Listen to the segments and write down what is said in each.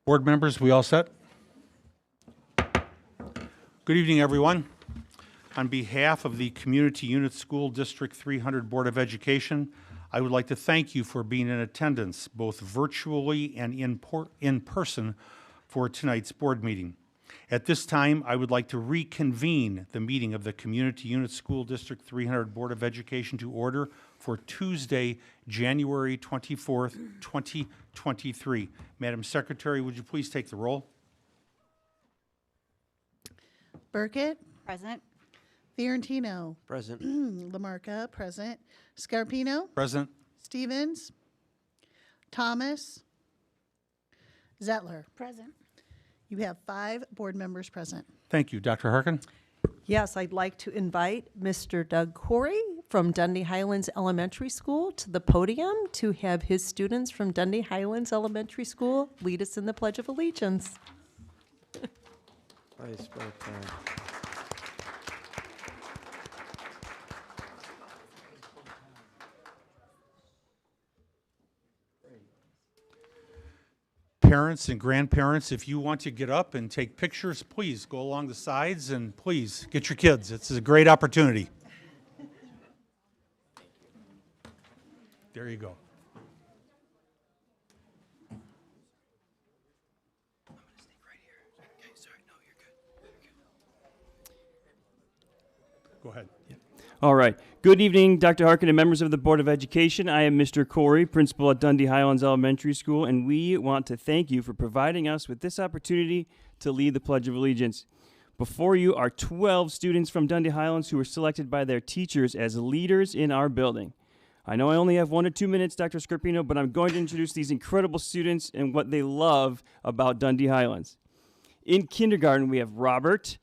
Board members, we all set? Good evening, everyone. On behalf of the Community Unit School District 300 Board of Education, I would like to thank you for being in attendance, both virtually and in person, for tonight's board meeting. At this time, I would like to reconvene the meeting of the Community Unit School District 300 Board of Education to order for Tuesday, January 24th, 2023. Madam Secretary, would you please take the roll? Burkett, Present. Fiorentino, Present. Lamarca, present. Scarpino, Present. Stevens, Thomas, Zettler. Present. You have 5 board members present. Thank you. Dr. Harkin? Yes, I'd like to invite Mr. Doug Corey from Dundee Highlands Elementary School to the podium to have his students from Dundee Highlands Elementary School lead us in the Pledge of Allegiance. Vice President. Parents and grandparents, if you want to get up and take pictures, please go along the sides and please get your kids. It's a great opportunity. There you go. Go ahead. All right. Good evening, Dr. Harkin and members of the Board of Education. I am Mr. Corey, principal at Dundee Highlands Elementary School, and we want to thank you for providing us with this opportunity to lead the Pledge of Allegiance. Before you are 12 students from Dundee Highlands who were selected by their teachers as leaders in our building. I know I only have 1 or 2 minutes, Dr. Scarpino, but I'm going to introduce these incredible students and what they love about Dundee Highlands. In kindergarten, we have Robert,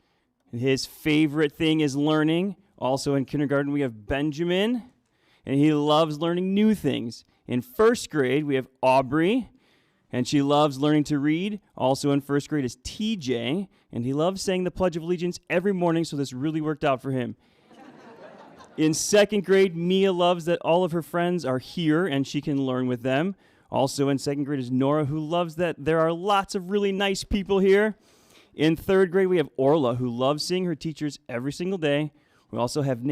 and his favorite thing is learning. Also in kindergarten, we have Benjamin, and he loves learning new things. In first grade, we have Aubrey, and she loves learning to read. Also in first grade is TJ, and he loves saying the Pledge of Allegiance every morning, so this really worked out for him. In second grade, Mia loves that all of her friends are here, and she can learn with them. Also in second grade is Nora, who loves that there are lots of really nice people here. In third grade, we have Orla, who loves seeing her teachers every single day. We also have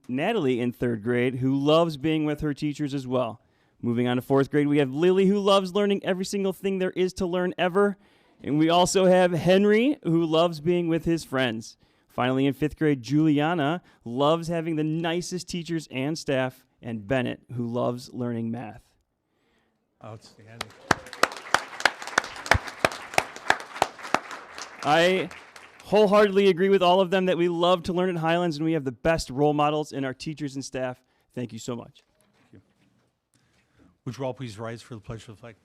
Natalie in third grade, who loves being with her teachers as well. Moving on to fourth grade, we have Lily, who loves learning every single thing there is to learn ever. And we also have Henry, who loves being with his friends. Finally, in fifth grade, Juliana loves having the nicest teachers and staff, and Bennett, who loves learning math. Outstanding. I wholeheartedly agree with all of them that we love to learn at Highlands, and we have the best role models in our teachers and staff. Thank you so much. Thank you. Would you all please rise for the pledge of the flag?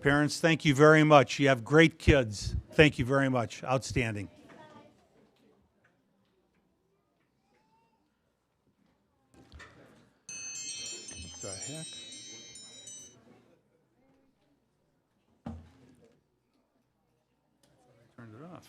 Parents, thank you very much. You have great kids. Thank you very much. Outstanding. What the heck? Turned it off.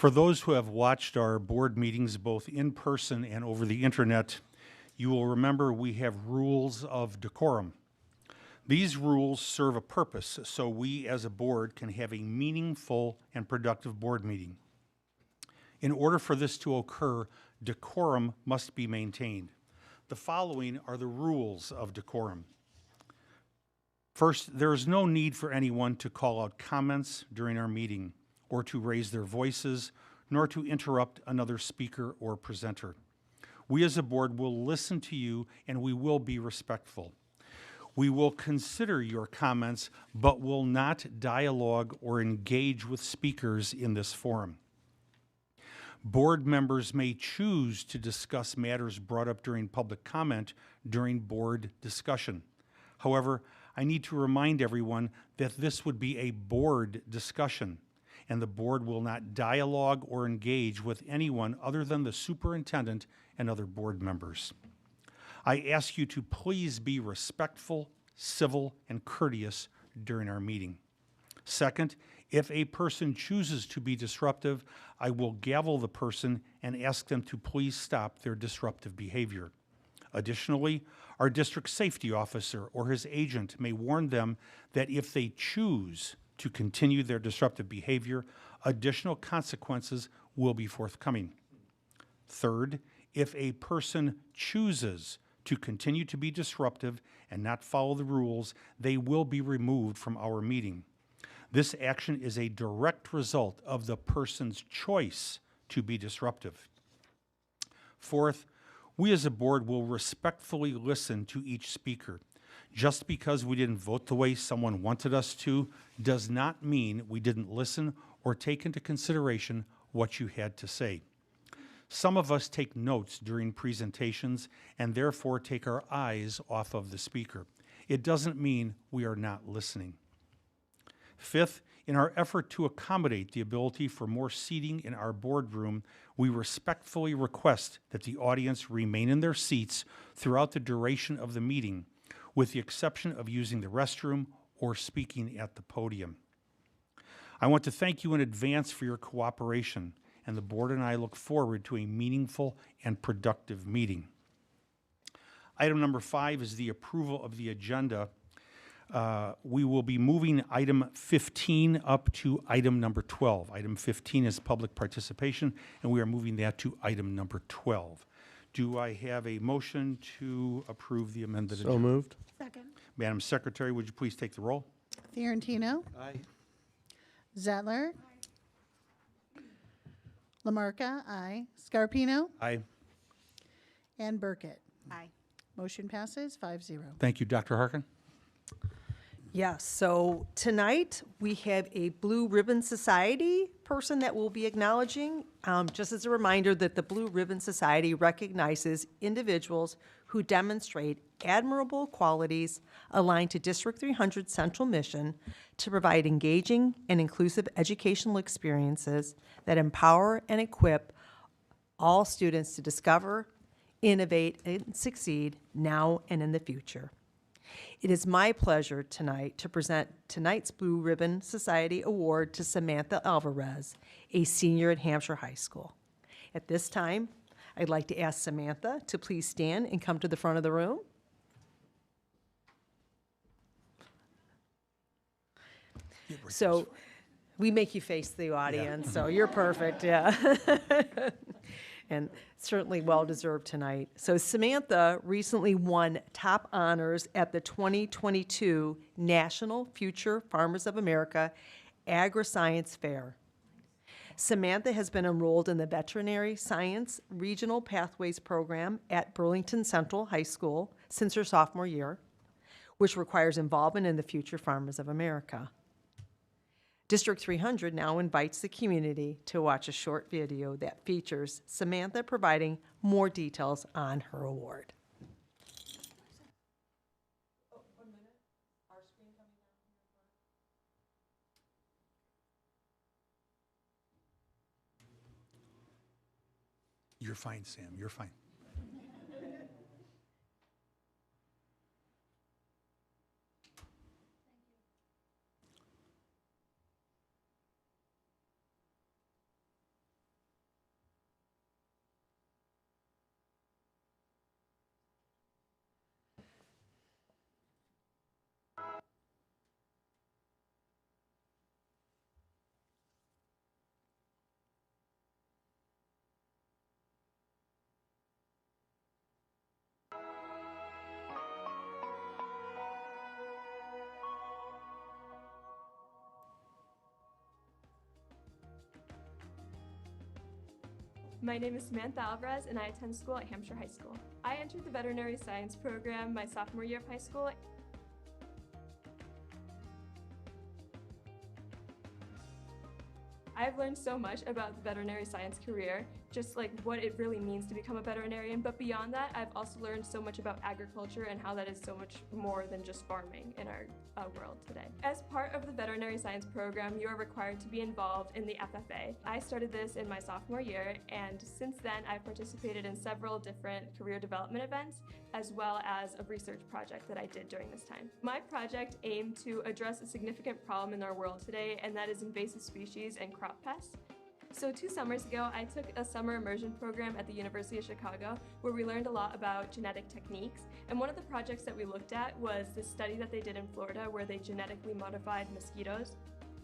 For those who have watched our board meetings both in person and over the internet, you will remember we have rules of decorum. These rules serve a purpose so we as a board can have a meaningful and productive board meeting. In order for this to occur, decorum must be maintained. The following are the rules of decorum. First, there is no need for anyone to call out comments during our meeting or to raise their voices, nor to interrupt another speaker or presenter. We as a board will listen to you and we will be respectful. We will consider your comments, but will not dialogue or engage with speakers in this forum. Board members may choose to discuss matters brought up during public comment during board discussion. However, I need to remind everyone that this would be a board discussion, and the board will not dialogue or engage with anyone other than the superintendent and other board members. I ask you to please be respectful, civil, and courteous during our meeting. Second, if a person chooses to be disruptive, I will gavel the person and ask them to please stop their disruptive behavior. Additionally, our district safety officer or his agent may warn them that if they choose to continue their disruptive behavior, additional consequences will be forthcoming. Third, if a person chooses to continue to be disruptive and not follow the rules, they will be removed from our meeting. This action is a direct result of the person's choice to be disruptive. Fourth, we as a board will respectfully listen to each speaker. Just because we didn't vote the way someone wanted us to does not mean we didn't listen or take into consideration what you had to say. Some of us take notes during presentations and therefore take our eyes off of the speaker. It doesn't mean we are not listening. Fifth, in our effort to accommodate the ability for more seating in our boardroom, we respectfully request that the audience remain in their seats throughout the duration of the meeting, with the exception of using the restroom or speaking at the podium. I want to thank you in advance for your cooperation, and the board and I look forward to a meaningful and productive meeting. Item number 5 is the approval of the agenda. We will be moving item 15 up to item number 12. Item 15 is public participation, and we are moving that to item number 12. Do I have a motion to approve the amended agenda? So moved. Second. Madam Secretary, would you please take the roll? Fiorentino, Aye. Zettler, Lamarca, aye. Scarpino, Aye. and Burkett. Aye. Motion passes 5-0. Thank you, Dr. Harkin. Yes, so tonight we have a Blue Ribbon Society person that we'll be acknowledging. Just as a reminder that the Blue Ribbon Society recognizes individuals who demonstrate admirable qualities aligned to District 300's central mission to provide engaging and inclusive educational experiences that empower and equip all students to discover, innovate, and succeed now and in the future. It is my pleasure tonight to present tonight's Blue Ribbon Society Award to Samantha Alvarez, a senior at Hampshire High School. At this time, I'd like to ask Samantha to please stand and come to the front of the room. So we make you face the audience, so you're perfect, yeah. And certainly well-deserved tonight. So Samantha recently won top honors at the 2022 National Future Farmers of America Agri-Science Fair. Samantha has been enrolled in the Veterinary Science Regional Pathways Program at Burlington Central High School since her sophomore year, which requires involvement in the Future Farmers of America. District 300 now invites the community to watch a short video that features Samantha providing more details on her award. You're fine, Sam. You're fine. My name is Samantha Alvarez, and I attend school at Hampshire High School. I entered the veterinary science program my sophomore year of high school. I've learned so much about the veterinary science career, just like what it really means to become a veterinarian, but beyond that, I've also learned so much about agriculture and how that is so much more than just farming in our world today. As part of the veterinary science program, you are required to be involved in the FFA. I started this in my sophomore year, and since then, I've participated in several different career development events, as well as a research project that I did during this time. My project aimed to address a significant problem in our world today, and that is invasive species and crop pests. So 2 summers ago, I took a summer immersion program at the University of Chicago where we learned a lot about genetic techniques. And one of the projects that we looked at was this study that they did in Florida where they genetically modified mosquitoes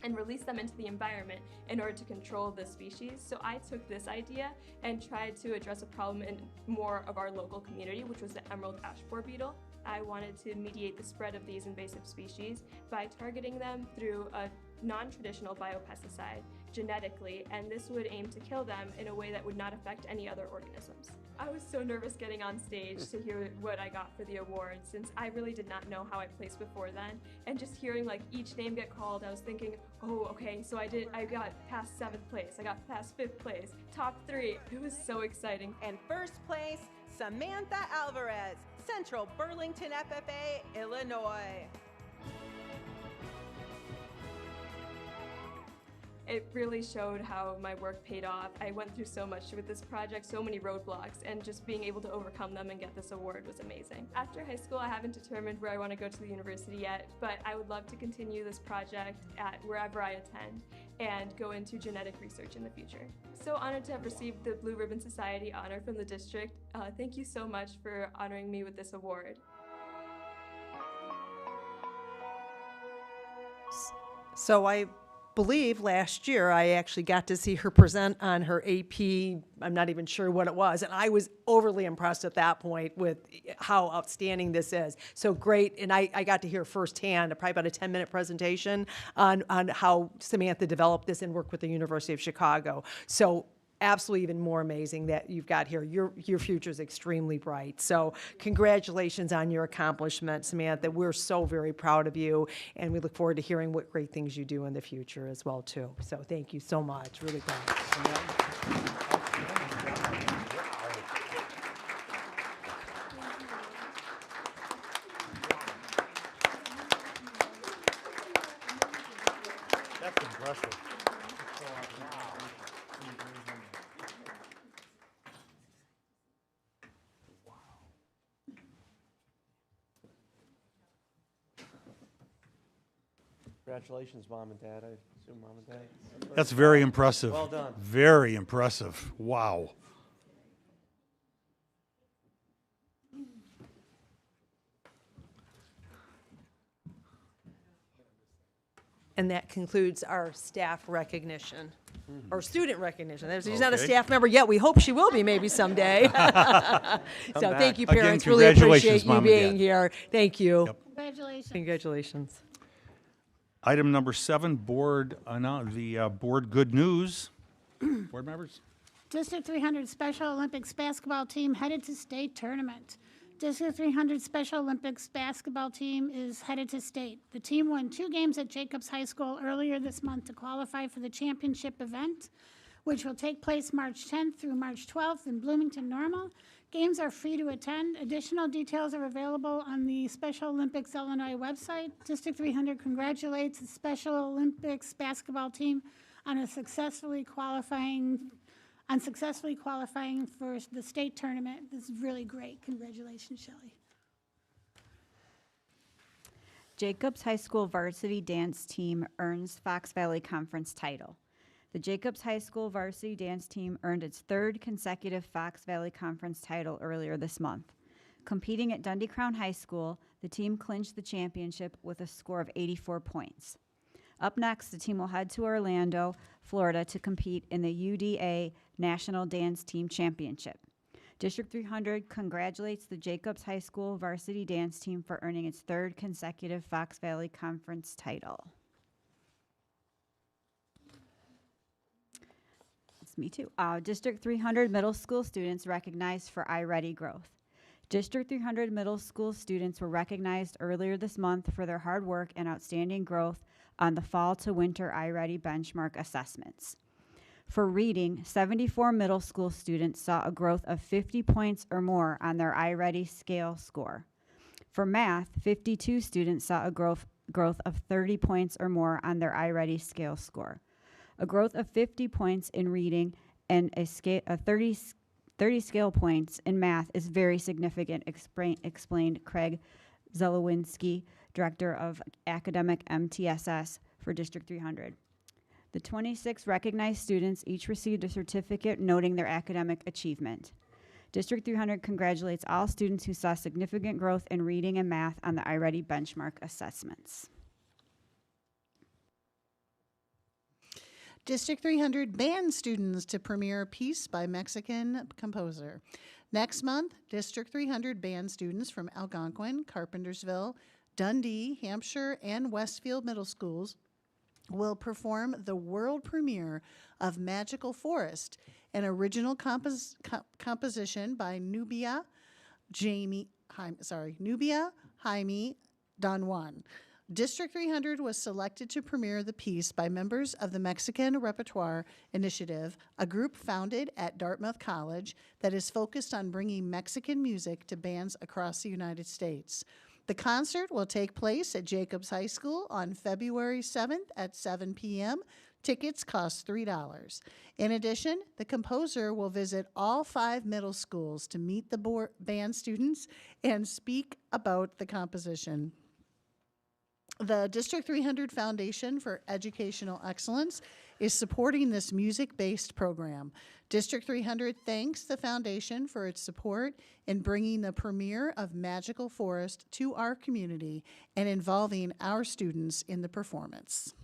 and released them into the environment in order to control the species. So I took this idea and tried to address a problem in more of our local community, which was the emerald ash borer beetle. I wanted to mediate the spread of these invasive species by targeting them through a non-traditional biopesticide genetically, and this would aim to kill them in a way that would not affect any other organisms. I was so nervous getting on stage to hear what I got for the award, since I really did not know how I placed before then, and just hearing like each name get called, I was thinking, oh, okay, so I got past 7th place, I got past 5th place, top 3. It was so exciting. And first place, Samantha Alvarez, Central Burlington FFA, Illinois. It really showed how my work paid off. I went through so much with this project, so many roadblocks, and just being able to overcome them and get this award was amazing. After high school, I haven't determined where I want to go to the university yet, but I would love to continue this project at wherever I attend and go into genetic research in the future. So honored to have received the Blue Ribbon Society honor from the district. Thank you so much for honoring me with this award. So I believe last year I actually got to see her present on her AP, I'm not even sure what it was, and I was overly impressed at that point with how outstanding this is. So great, and I got to hear firsthand, probably about a 10-minute presentation on how Samantha developed this and worked with the University of Chicago. So absolutely even more amazing that you've got here. Your future is extremely bright. So congratulations on your accomplishment, Samantha. We're so very proud of you, and we look forward to hearing what great things you do in the future as well, too. So thank you so much. Really proud. That's impressive. Congratulations, Mom and Dad. I assume Mom and Dad. That's very impressive. Well done. Very impressive. Wow. And that concludes our staff recognition, or student recognition. She's not a Okay. staff member yet. We hope she will be maybe someday. So thank you, Again, parents. Really congratulations, appreciate you Mom and being Dad. here. Thank you. Yep. Congratulations. Congratulations. Item number 7, board good news. Board members? District 300 Special Olympics basketball team headed to state tournament. District 300 Special Olympics basketball team is headed to state. The team won 2 games at Jacobs High School earlier this month to qualify for the championship event, which will take place March 10th through March 12th in Bloomington Normal. Games are free to attend. Additional details are available on the Special Olympics Illinois website. District 300 congratulates the Special Olympics basketball team on successfully qualifying for the state tournament. This is really great. Congratulations, Shelley. Jacobs High School varsity dance team earns Fox Valley Conference title. The Jacobs High School varsity dance team earned its 3rd consecutive Fox Valley Conference title earlier this month. Competing at Dundee Crown High School, the team clinched the championship with a score of 84 points. Up next, the team will head to Orlando, Florida to compete in the UDA National Dance Team Championship. District 300 congratulates the Jacobs High School varsity dance team for earning its 3rd consecutive Fox Valley Conference title. Me too. District 300 middle school students recognized for iReady growth. District 300 middle school students were recognized earlier this month for their hard work and outstanding growth on the fall to winter iReady benchmark assessments. For reading, 74 middle school students saw a growth of 50 points or more on their iReady scale score. For math, 52 students saw a growth of 30 points or more on their iReady scale score. A growth of 50 points in reading and a 30 scale points in math is very significant, explained Craig Zelowinski, Director of Academic MTSS for District 300. The 26 recognized students each received a certificate noting their academic achievement. District 300 congratulates all students who saw significant growth in reading and math on the iReady benchmark assessments. District 300 band students to premiere a piece by Mexican composer. Next month, District 300 band students from Algonquin, Carpentersville, Dundee, Hampshire, and Westfield Middle Schools will perform the world premiere of Magical Forest, an original composition by Nubia Jaime Don Juan. District 300 was selected to premiere the piece by members of the Mexican Repertoire Initiative, a group founded at Dartmouth College that is focused on bringing Mexican music to bands across the United States. The concert will take place at Jacobs High School on February 7th at 7 p.m. Tickets cost $3. In addition, the composer will visit all 5 middle schools to meet the band students and speak about the composition. The District 300 Foundation for Educational Excellence is supporting this music-based program. District 300 thanks the foundation for its support in bringing the premiere of Magical Forest to our community and involving our students in the performance.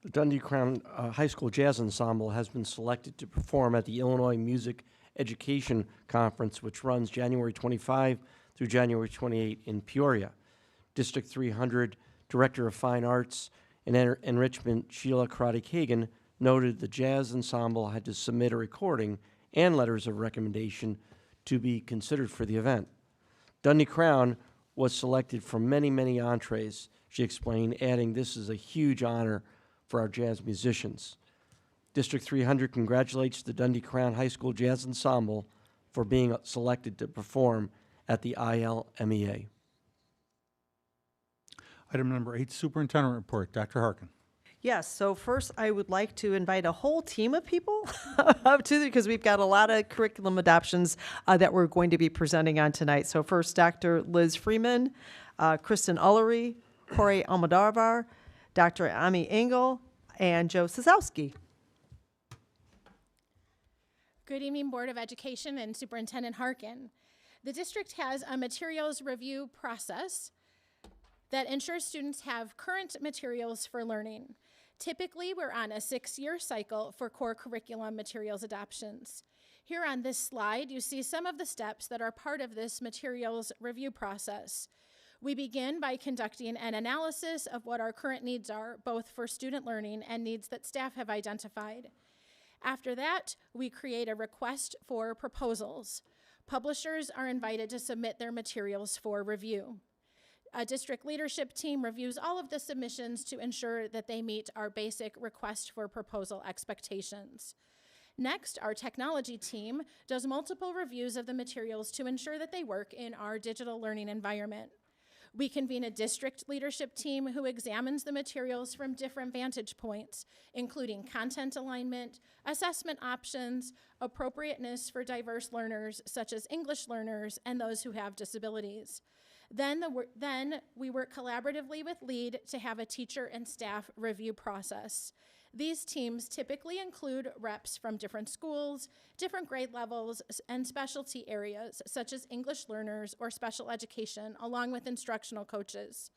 The Dundee Crown High School Jazz Ensemble has been selected to perform at the Illinois Music Education Conference, which runs January 25 through January 28 in Peoria. District 300 Director of Fine Arts and Enrichment Sheila Karate-Kagan noted the jazz ensemble had to submit a recording and letters of recommendation to be considered for the event. Dundee Crown was selected from many, many entrees, she explained, adding, "This is a huge honor for our jazz musicians." District 300 congratulates the Dundee Crown High School Jazz Ensemble for being selected to perform at the ILMEA. Item number 8, Superintendent Report. Dr. Harkin. Yes, so first I would like to invite a whole team of people up to because we've got a lot of curriculum adoptions that we're going to be presenting on tonight. So first, Dr. Liz Freeman, Kristen Ullery, Corey Almodovar, Dr. Ami Engel, and Joe Sazowski. Good evening, Board of Education and Superintendent Harkin. The district has a materials review process that ensures students have current materials for learning. Typically, we're on a 6-year cycle for core curriculum materials adoptions. Here on this slide, you see some of the steps that are part of this materials review process. We begin by conducting an analysis of what our current needs are, both for student learning and needs that staff have identified. After that, we create a request for proposals. Publishers are invited to submit their materials for review. A district leadership team reviews all of the submissions to ensure that they meet our basic request for proposal expectations. Next, our technology team does multiple reviews of the materials to ensure that they work in our digital learning environment. We convene a district leadership team who examines the materials from different vantage points, including content alignment, assessment options, appropriateness for diverse learners, such as English learners and those who have disabilities. Then we work collaboratively with LEAD to have a teacher and staff review process. These teams typically include reps from different schools, different grade levels, and specialty areas, such as English learners or special education, along with instructional coaches.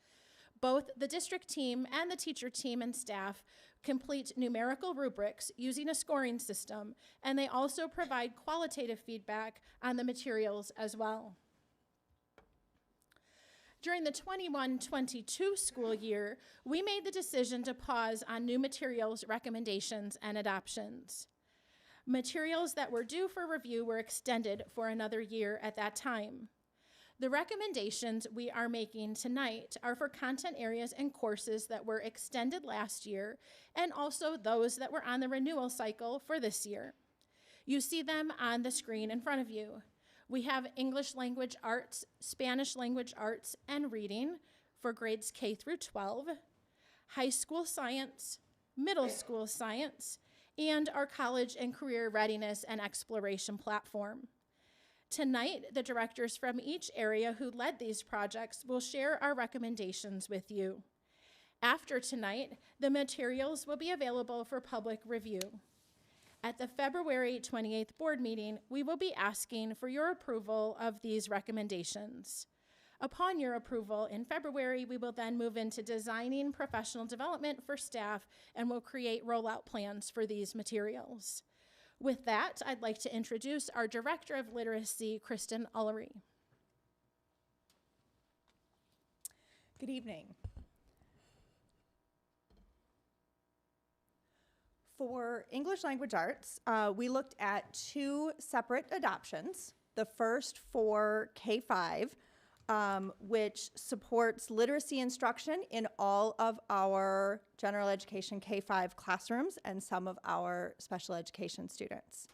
Both the district team and the teacher team and staff complete numerical rubrics using a scoring system, and they also provide qualitative feedback on the materials as well. During the 21-22 school year, we made the decision to pause on new materials, recommendations, and adoptions. Materials that were due for review were extended for another year at that time. The recommendations we are making tonight are for content areas and courses that were extended last year, and also those that were on the renewal cycle for this year. You see them on the screen in front of you. We have English language arts, Spanish language arts, and reading for grades K through 12, high school science, middle school science, and our college and career readiness and exploration platform. Tonight, the directors from each area who led these projects will share our recommendations with you. After tonight, the materials will be available for public review. At the February 28th board meeting, we will be asking for your approval of these recommendations. Upon your approval in February, we will then move into designing professional development for staff and will create rollout plans for these materials. With that, I'd like to introduce our Director of Literacy, Kristen Ullery. Good evening. For English language arts, we looked at two separate adoptions. The first for K-5, which supports literacy instruction in all of our general education K-5 classrooms and some of our special education students.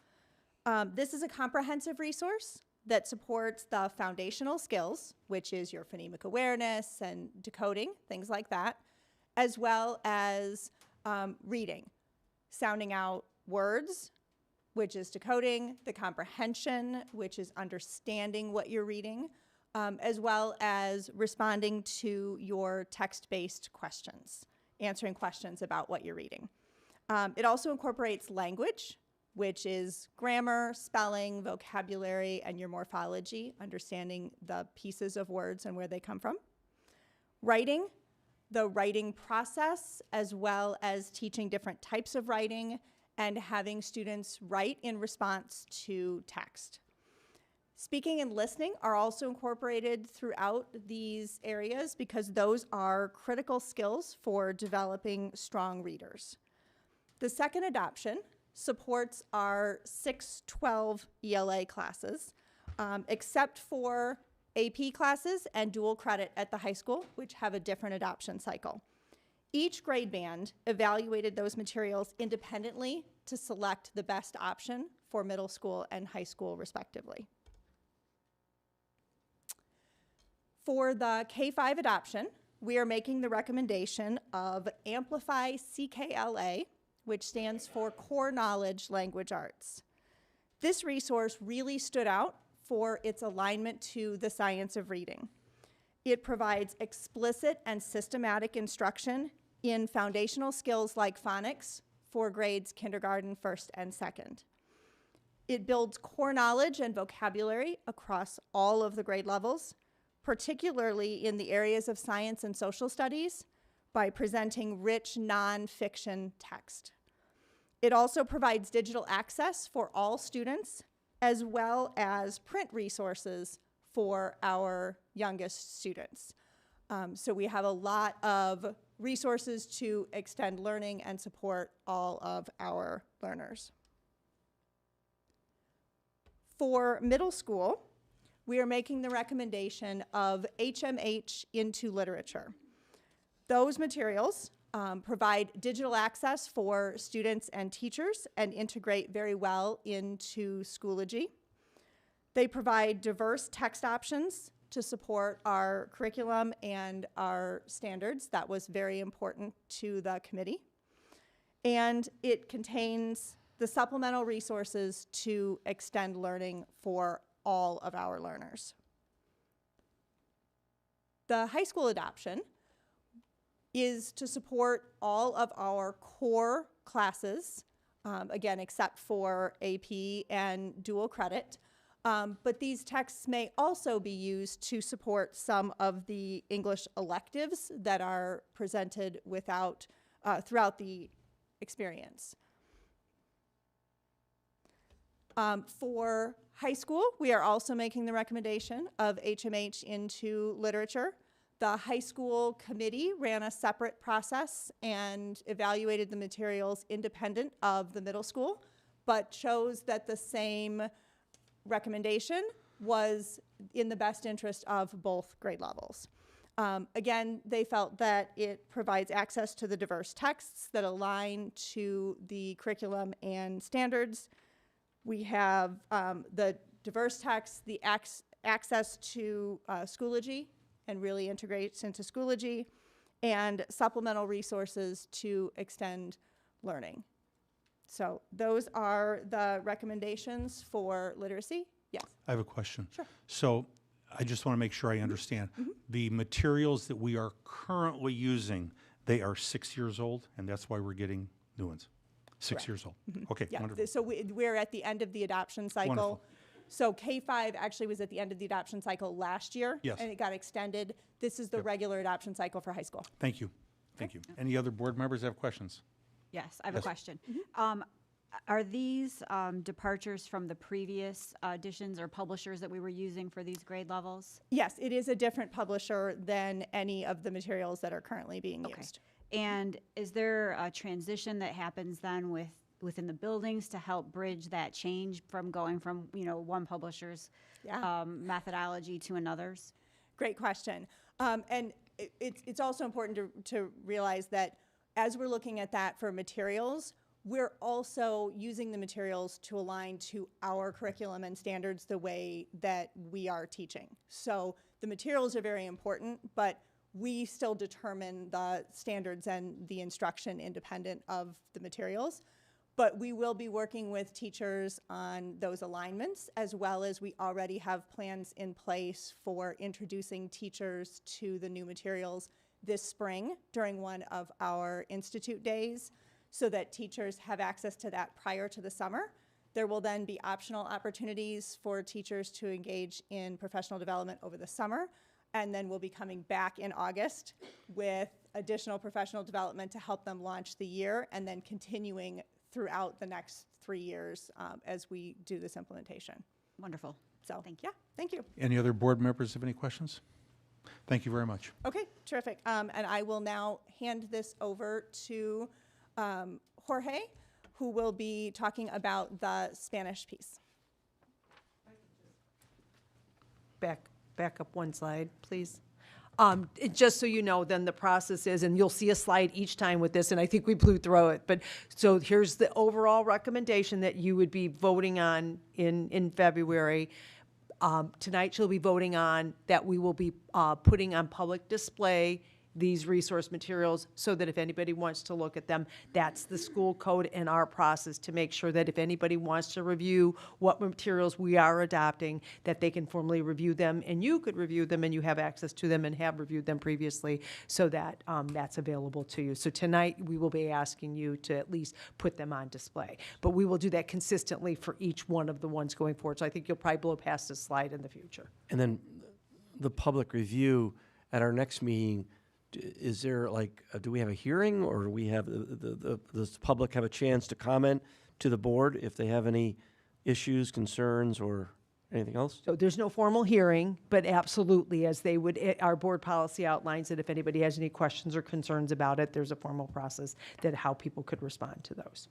This is a comprehensive resource that supports the foundational skills, which is your phonemic awareness and decoding, things like that, as well as reading. Sounding out words, which is decoding, the comprehension, which is understanding what you're reading, as well as responding to your text-based questions, answering questions about what you're reading. It also incorporates language, which is grammar, spelling, vocabulary, and your morphology, understanding the pieces of words and where they come from. Writing, the writing process, as well as teaching different types of writing and having students write in response to text. Speaking and listening are also incorporated throughout these areas because those are critical skills for developing strong readers. The second adoption supports our 6-12 ELA classes, except for AP classes and dual credit at the high school, which have a different adoption cycle. Each grade band evaluated those materials independently to select the best option for middle school and high school, respectively. For the K-5 adoption, we are making the recommendation of Amplify CKLA, which stands for Core Knowledge Language Arts. This resource really stood out for its alignment to the science of reading. It provides explicit and systematic instruction in foundational skills like phonics for grades kindergarten, first, and second. It builds core knowledge and vocabulary across all of the grade levels, particularly in the areas of science and social studies, by presenting rich nonfiction text. It also provides digital access for all students, as well as print resources for our youngest students. So we have a lot of resources to extend learning and support all of our learners. For middle school, we are making the recommendation of HMH into literature. Those materials provide digital access for students and teachers and integrate very well into Schoology. They provide diverse text options to support our curriculum and our standards. That was very important to the committee. And it contains the supplemental resources to extend learning for all of our learners. The high school adoption is to support all of our core classes, again, except for AP and dual credit. But these texts may also be used to support some of the English electives that are presented throughout the experience. For high school, we are also making the recommendation of HMH into literature. The high school committee ran a separate process and evaluated the materials independent of the middle school, but chose that the same recommendation was in the best interest of both grade levels. Again, they felt that it provides access to the diverse texts that align to the curriculum and standards. We have the diverse texts, the access to Schoology, and really integrates into Schoology, and supplemental resources to extend learning. So those are the recommendations for literacy. Yes. I have a question. Sure. So I just want to make sure I understand. The materials that we are currently using, they are 6 years old, and that's why we're getting new ones. 6 years old. Okay, Yeah, wonderful. so we're at the end of the adoption cycle. Wonderful. So K-5 actually was at the end of the adoption cycle last year. Yes. And it got extended. This is the regular adoption cycle for high school. Thank you. Thank you. Any other board members have questions? Yes, I have Yes. a question. Are these departures from the previous editions or publishers that we were using for these grade levels? Yes, it is a different publisher than any of the materials that are currently being used. And is there a transition that happens then within the buildings to help bridge that change from going from, one publisher's methodology to another's? Great question. And it's also important to realize that as we're looking at that for materials, we're also using the materials to align to our curriculum and standards the way that we are teaching. So the materials are very important, but we still determine the standards and the instruction independent of the materials. But we will be working with teachers on those alignments, as well as we already have plans in place for introducing teachers to the new materials this spring during one of our Institute days, so that teachers have access to that prior to the summer. There will then be optional opportunities for teachers to engage in professional development over the summer, and then we'll be coming back in August with additional professional development to help them launch the year, and then continuing throughout the next 3 years as we do this implementation. Wonderful. So, Thank you. yeah, thank you. Any other board members have any questions? Thank you very much. Okay, terrific. And I will now hand this over to Jorge, who will be talking about the Spanish piece. Back up one slide, please. Just so you know, then the process is, and you'll see a slide each time with this, and I think we blew through it, but so here's the overall recommendation that you would be voting on in February. Tonight you'll be voting on that we will be putting on public display these resource materials so that if anybody wants to look at them, that's the school code and our process to make sure that if anybody wants to review what materials we are adopting, that they can formally review them, and you could review them and you have access to them and have reviewed them previously, so that that's available to you. So tonight we will be asking you to at least put them on display, but we will do that consistently for each one of the ones going forward. So I think you'll probably blow past this slide in the future. And then the public review at our next meeting, is there do we have a hearing, or do we have does the public have a chance to comment to the board if they have any issues, concerns, or anything else? So there's no formal hearing, but absolutely, as they would, our board policy outlines that if anybody has any questions or concerns about it, there's a formal process that how people could respond to those.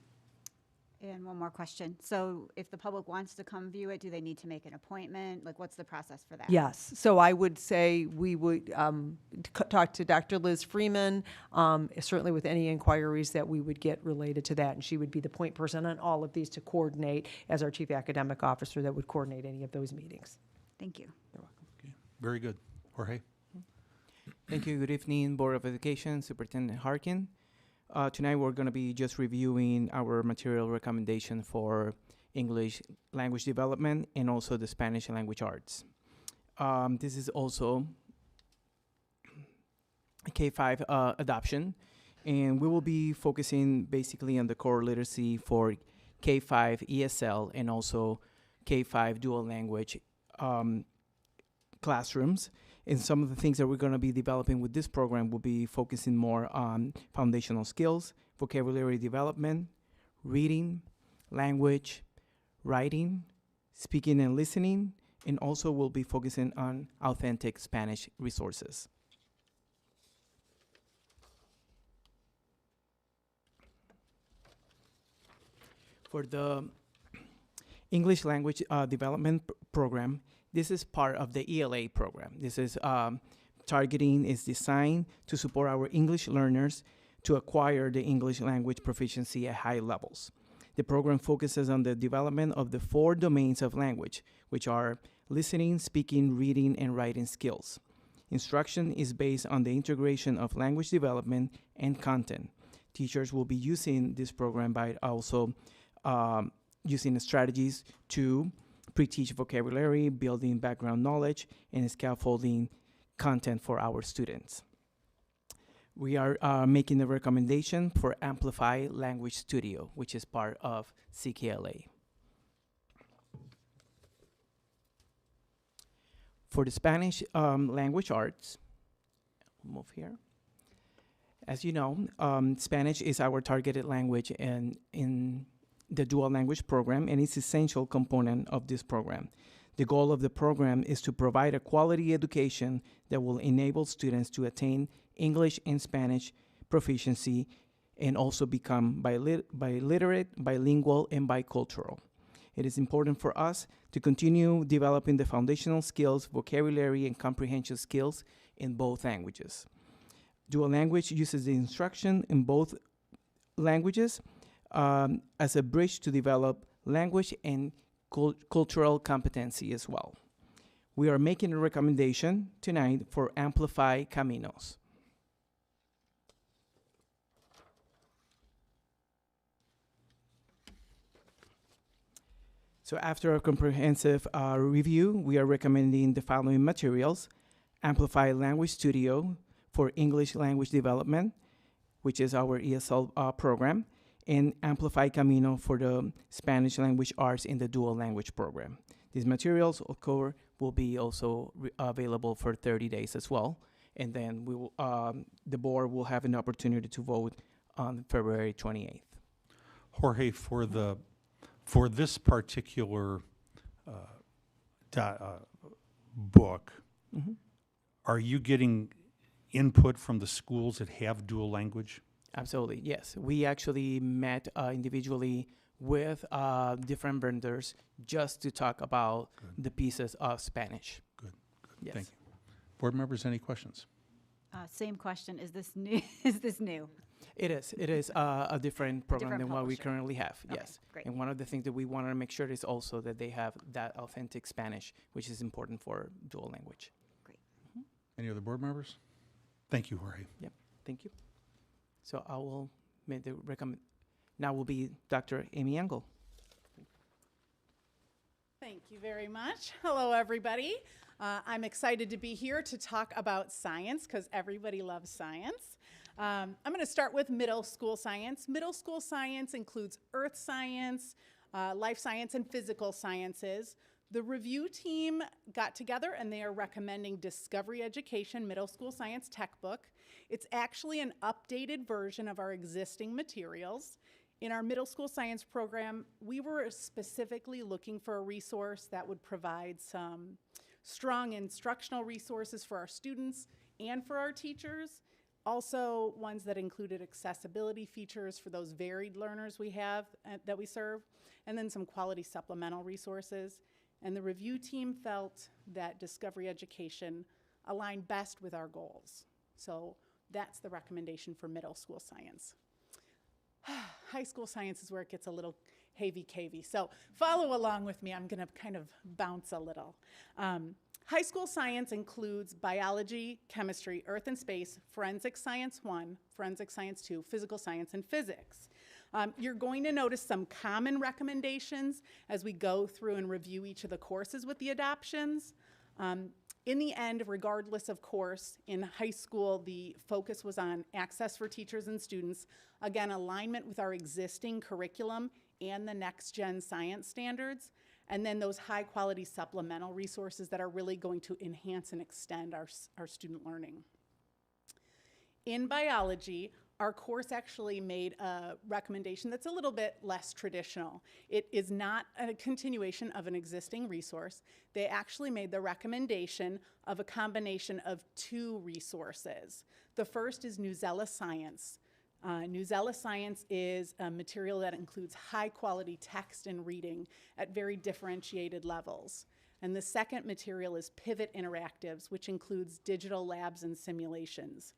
And one more question. So if the public wants to come view it, do they need to make an appointment? What's the process for that? Yes, so I would say we would talk to Dr. Liz Freeman, certainly with any inquiries that we would get related to that, and she would be the point person on all of these to coordinate as our chief academic officer that would coordinate any of those meetings. Thank you. Okay. Very good. Jorge? Thank you. Good evening, Board of Education, Superintendent Harkin. Tonight we're going to be just reviewing our material recommendation for English language development and also the Spanish language arts. This is also a K-5 adoption, and we will be focusing basically on the core literacy for K-5 ESL and also K-5 dual language classrooms. And some of the things that we're going to be developing with this program will be focusing more on foundational skills, vocabulary development, reading, language, writing, speaking and listening, and also we'll be focusing on authentic Spanish resources. For the English language development program, this is part of the ELA program. This is targeting is designed to support our English learners to acquire the English language proficiency at high levels. The program focuses on the development of the 4 domains of language, which are listening, speaking, reading, and writing skills. Instruction is based on the integration of language development and content. Teachers will be using this program by also using the strategies to pre-teach vocabulary, building background knowledge, and scaffolding content for our students. We are making a recommendation for Amplify Language Studio, which is part of CKLA. For the Spanish language arts, we'll move here. As you know, Spanish is our targeted language in the dual language program, and it's an essential component of this program. The goal of the program is to provide a quality education that will enable students to attain English and Spanish proficiency and also become biliterate, bilingual, and bicultural. It is important for us to continue developing the foundational skills, vocabulary, and comprehension skills in both languages. Dual language uses the instruction in both languages as a bridge to develop language and cultural competency as well. We are making a recommendation tonight for Amplify Caminos. So after a comprehensive review, we are recommending the following materials: Amplify Language Studio for English language development, which is our ESL program, and Amplify Camino for the Spanish language arts in the dual language program. These materials will be also available for 30 days as well. And then we will, the board will have an opportunity to vote on February 28th. Jorge, for this particular book, are you getting input from the schools that have dual language? Absolutely, yes. We actually met individually with different vendors just to talk about the pieces of Spanish. Good. Yes. Thank you. Board members, any questions? Same question. Is this new? Is this new? It is. It is a different program Different than what we publisher. currently have. Okay, Yes. great. And one of the things that we want to make sure is also that they have that authentic Spanish, which is important for dual language. Any other board members? Thank you, Jorge. Yep. Thank you. So I will make the recommend. Now will be Dr. Amy Engel. Thank you very much. Hello, everybody. I'm excited to be here to talk about science because everybody loves science. I'm going to start with middle school science. Middle school science includes earth science, life science, and physical sciences. The review team got together and they are recommending Discovery Education Middle School Science Textbook. It's actually an updated version of our existing materials. In our middle school science program, we were specifically looking for a resource that would provide some strong instructional resources for our students and for our teachers. Also, ones that included accessibility features for those varied learners we have that we serve, and then some quality supplemental resources. And the review team felt that Discovery Education aligned best with our goals. So that's the recommendation for middle school science. High school science is where it gets a little heavy-cavey. So follow along with me. I'm going to kind of bounce a little. High school science includes biology, chemistry, earth and space, forensic science 1, forensic science 2, physical science, and physics. You're going to notice some common recommendations as we go through and review each of the courses with the adoptions. In the end, regardless of course, in high school, the focus was on access for teachers and students, again, alignment with our existing curriculum and the next-gen science standards, and then those high-quality supplemental resources that are really going to enhance and extend our student learning. In biology, our course actually made a recommendation that's a little bit less traditional. It is not a continuation of an existing resource. They actually made the recommendation of a combination of 2 resources. The first is Newsela Science. Newsela Science is a material that includes high-quality text and reading at very differentiated levels. And the second material is Pivot Interactives, which includes digital labs and simulations.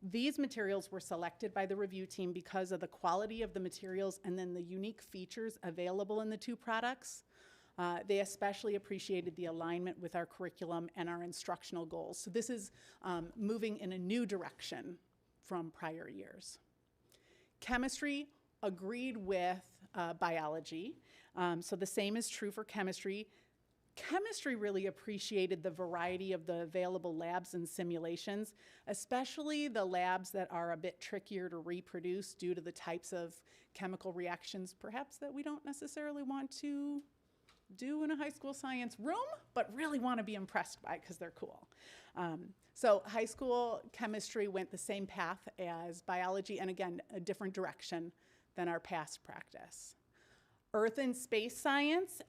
These materials were selected by the review team because of the quality of the materials and then the unique features available in the two products. They especially appreciated the alignment with our curriculum and our instructional goals. So this is moving in a new direction from prior years. Chemistry agreed with biology. So the same is true for chemistry. Chemistry really appreciated the variety of the available labs and simulations, especially the labs that are a bit trickier to reproduce due to the types of chemical reactions, perhaps that we don't necessarily want to do in a high school science room, but really want to be impressed by because they're cool. So high school chemistry went the same path as biology, and again, a different direction than our past practice. Earth and Space Science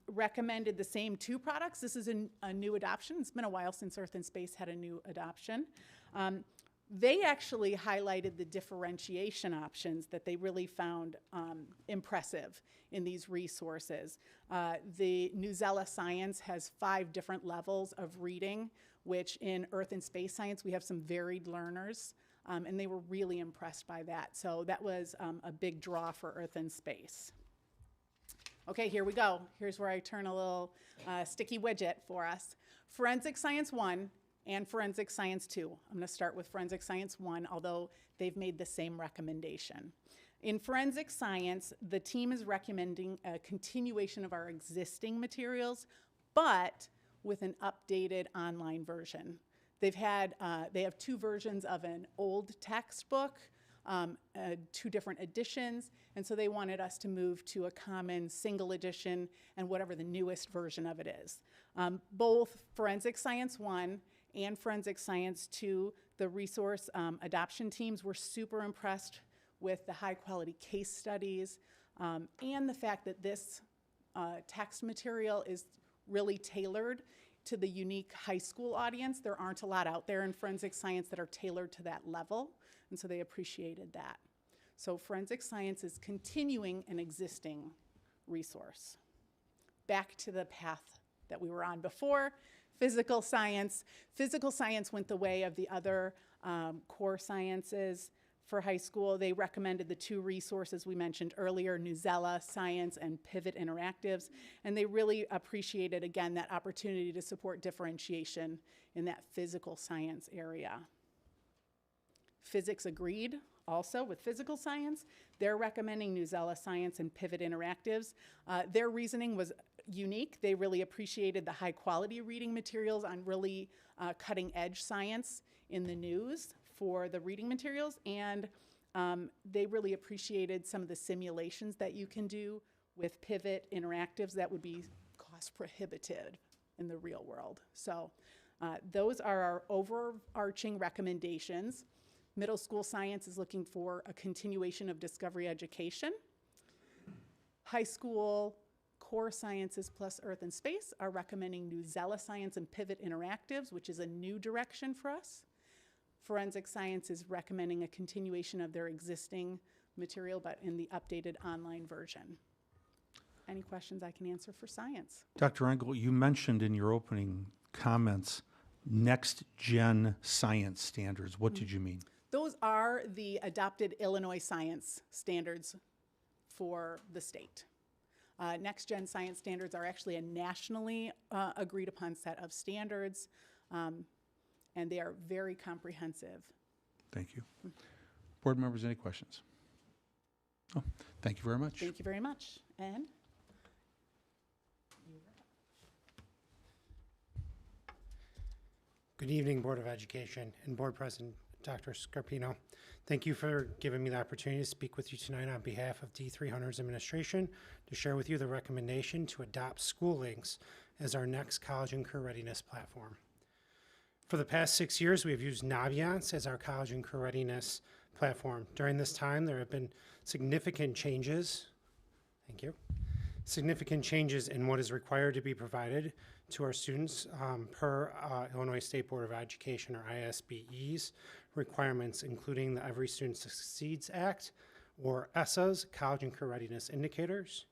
recommended the same two products. This is a new adoption. It's been a while since Earth and Space had a new adoption. They actually highlighted the differentiation options that they really found impressive in these resources. The Newsela Science has 5 different levels of reading, which in Earth and Space Science, we have some varied learners, and they were really impressed by that. So that was a big draw for Earth and Space. Okay, here we go. Here's where I turn a little sticky widget for us. Forensic Science 1 and Forensic Science 2. I'm going to start with Forensic Science 1, although they've made the same recommendation. In Forensic Science, the team is recommending a continuation of our existing materials, but with an updated online version. They have 2 versions of an old textbook, 2 different editions, and so they wanted us to move to a common single edition and whatever the newest version of it is. Both Forensic Science 1 and Forensic Science 2, the resource adoption teams were super impressed with the high quality case studies and the fact that this text material is really tailored to the unique high school audience. There aren't a lot out there in forensic science that are tailored to that level, and so they appreciated that. So forensic science is continuing an existing resource. Back to the path that we were on before, physical science. Physical science went the way of the other core sciences for high school. They recommended the 2 resources we mentioned earlier, Newsela Science and Pivot Interactives, and they really appreciated, again, that opportunity to support differentiation in that physical science area. Physics agreed also with physical science. They're recommending Newsela Science and Pivot Interactives. Their reasoning was unique. They really appreciated the high quality reading materials on really cutting edge science in the news for the reading materials, and they really appreciated some of the simulations that you can do with Pivot Interactives that would be cost prohibitive in the real world. So those are our overarching recommendations. Middle school science is looking for a continuation of discovery education. High school core sciences plus earth and space are recommending Newsela Science and Pivot Interactives, which is a new direction for us. Forensic science is recommending a continuation of their existing material, but in the updated online version. Any questions I can answer for science? Dr. Engel, you mentioned in your opening comments next-gen science standards. What did you mean? Those are the adopted Illinois science standards for the state. Next-gen science standards are actually a nationally agreed upon set of standards, and they are very comprehensive. Thank you. Board members, any questions? Oh, thank you very much. Thank you very much. And? Good evening, Board of Education and Board President Dr. Scarpino. Thank you for giving me the opportunity to speak with you tonight on behalf of D300's administration to share with you the recommendation to adopt SchoolLinks as our next college and career readiness platform. For the past 6 years, we have used Naviance as our college and career readiness platform. During this time, there have been significant changes. Thank you. significant changes in what is required to be provided to our students per Illinois State Board of Education, or ISBE's requirements, including the Every Student Succeeds Act, or ESSA's College and Career Readiness Indicators,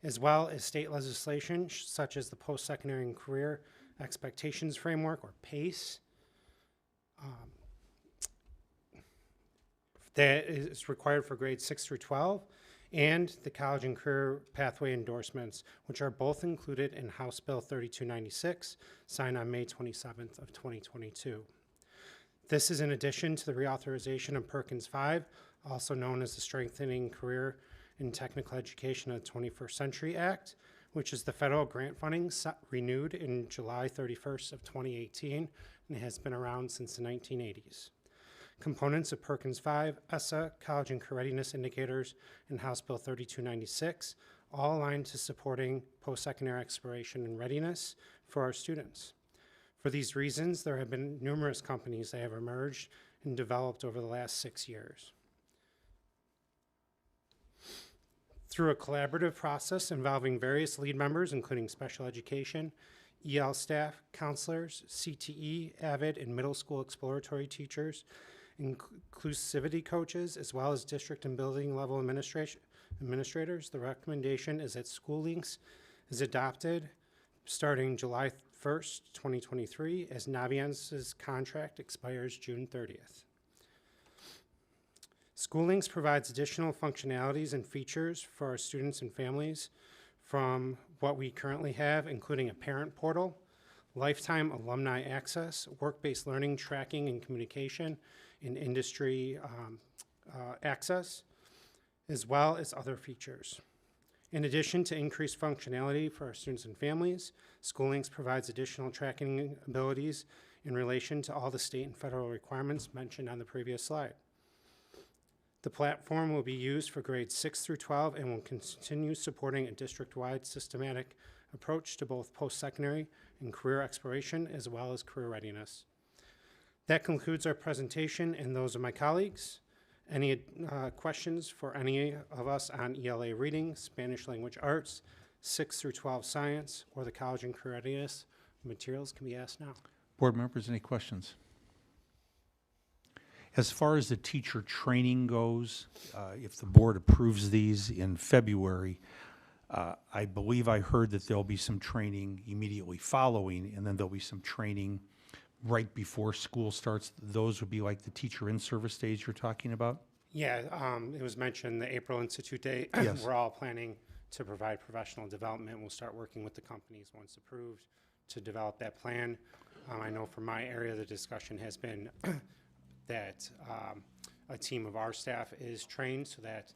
as well as state legislation such as the Post-Secondary and Career Expectations Framework, or PACE, that is required for grades 6 through 12, and the College and Career Pathway Endorsements, which are both included in House Bill 3296, signed on May 27th of 2022. This is in addition to the reauthorization of Perkins 5, also known as the Strengthening Career in Technical Education of the 21st Century Act, which is the federal grant funding renewed in July 31st of 2018 and has been around since the 1980s. Components of Perkins 5, ESSA, College and Career Readiness Indicators, and House Bill 3296 all align to supporting post-secondary exploration and readiness for our students. For these reasons, there have been numerous companies that have emerged and developed over the last 6 years. Through a collaborative process involving various lead members, including special education, EL staff, counselors, CTE, AVID, and middle school exploratory teachers, inclusivity coaches, as well as district and building level administrators, the recommendation is that SchoolLinks is adopted starting July 1st, 2023, as Naviance's contract expires June 30th. SchoolLinks provides additional functionalities and features for our students and families from what we currently have, including a parent portal, lifetime alumni access, work-based learning, tracking and communication, and industry access, as well as other features. In addition to increased functionality for our students and families, SchoolLinks provides additional tracking abilities in relation to all the state and federal requirements mentioned on the previous slide. The platform will be used for grades 6 through 12 and will continue supporting a district-wide systematic approach to both post-secondary and career exploration, as well as career readiness. That concludes our presentation and those of my colleagues. Any questions for any of us on ELA reading, Spanish language arts, 6 through 12 science, or the college and career readiness materials can be asked now. Board members, any questions? As far as the teacher training goes, if the board approves these in February, I believe I heard that there'll be some training immediately following, and then there'll be some training right before school starts. Those would be like the teacher in-service days you're talking about? Yeah, it was mentioned the April Institute Day. Yes. We're all planning to provide professional development. We'll start working with the companies once approved to develop that plan. I know from my area, the discussion has been that a team of our staff is trained so that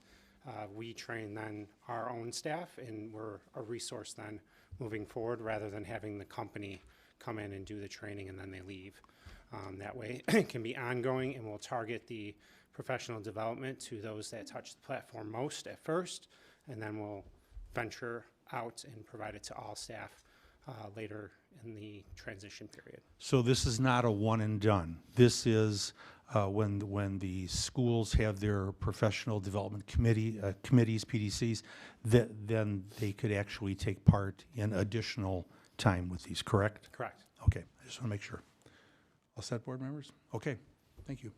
we train then our own staff, and we're a resource then moving forward rather than having the company come in and do the training and then they leave. That way it can be ongoing, and we'll target the professional development to those that touch the platform most at first, and then we'll venture out and provide it to all staff later in the transition period. So this is not a one and done. This is when the schools have their professional development committees, PDCs, then they could actually take part in additional time with these, correct? Correct. Okay, I just want to make sure. All set, board members? Okay, thank you.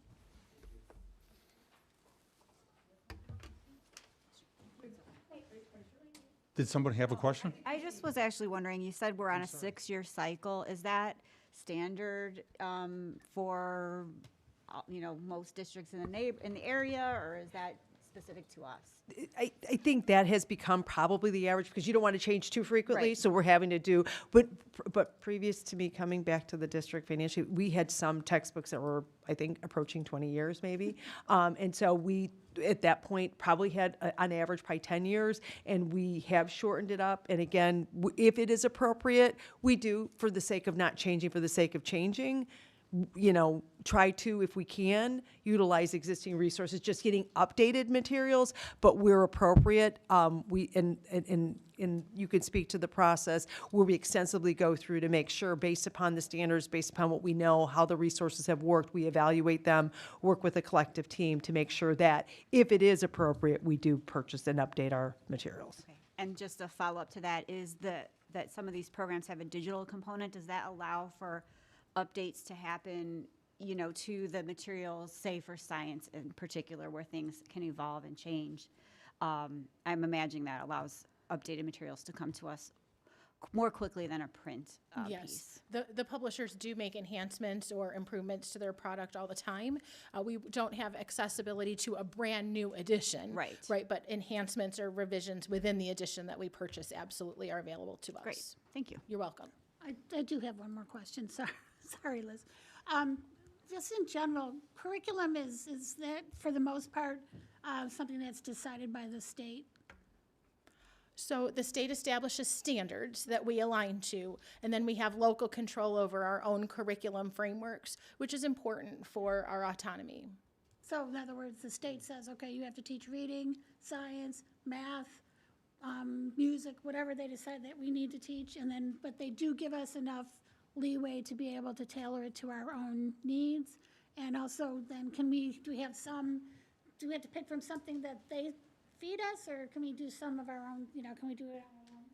Did somebody have a question? I just was actually wondering, you said we're on a 6-year cycle. Is that standard for, most districts in the area, or is that specific to us? I think that has become probably the average, because you don't want to change too frequently, Right. so we're having to do, but previous to me coming back to the district financially, we had some textbooks that were, I think, approaching 20 years maybe. And so we, at that point, probably had, on average, probably 10 years, and we have shortened it up. And again, if it is appropriate, we do, for the sake of not changing for the sake of changing, try to, if we can, utilize existing resources, just getting updated materials, but where appropriate, and you can speak to the process where we extensively go through to make sure, based upon the standards, based upon what we know, how the resources have worked, we evaluate them, work with a collective team to make sure that if it is appropriate, we do purchase and update our materials. Okay, And just a follow-up to that is that some of these programs have a digital component. Does that allow for updates to happen, to the materials, say for science in particular, where things can evolve and change? I'm imagining that allows updated materials to come to us more quickly than a print piece. The publishers do make enhancements or improvements to their product all the time. We don't have accessibility to a brand new edition. Right. Right, but enhancements or revisions within the edition that we purchase absolutely are available to us. Great, thank you. You're welcome. I do have one more question. Sorry, Liz. Just in general, curriculum is that for the most part something that's decided by the state? So the state establishes standards that we align to, and then we have local control over our own curriculum frameworks, which is important for our autonomy. So in other words, the state says, okay, you have to teach reading, science, math, music, whatever they decide that we need to teach, but they do give us enough leeway to be able to tailor it to our own needs. And also then do we have to pick from something that they feed us, or can we do some of our own, can we do it on our own?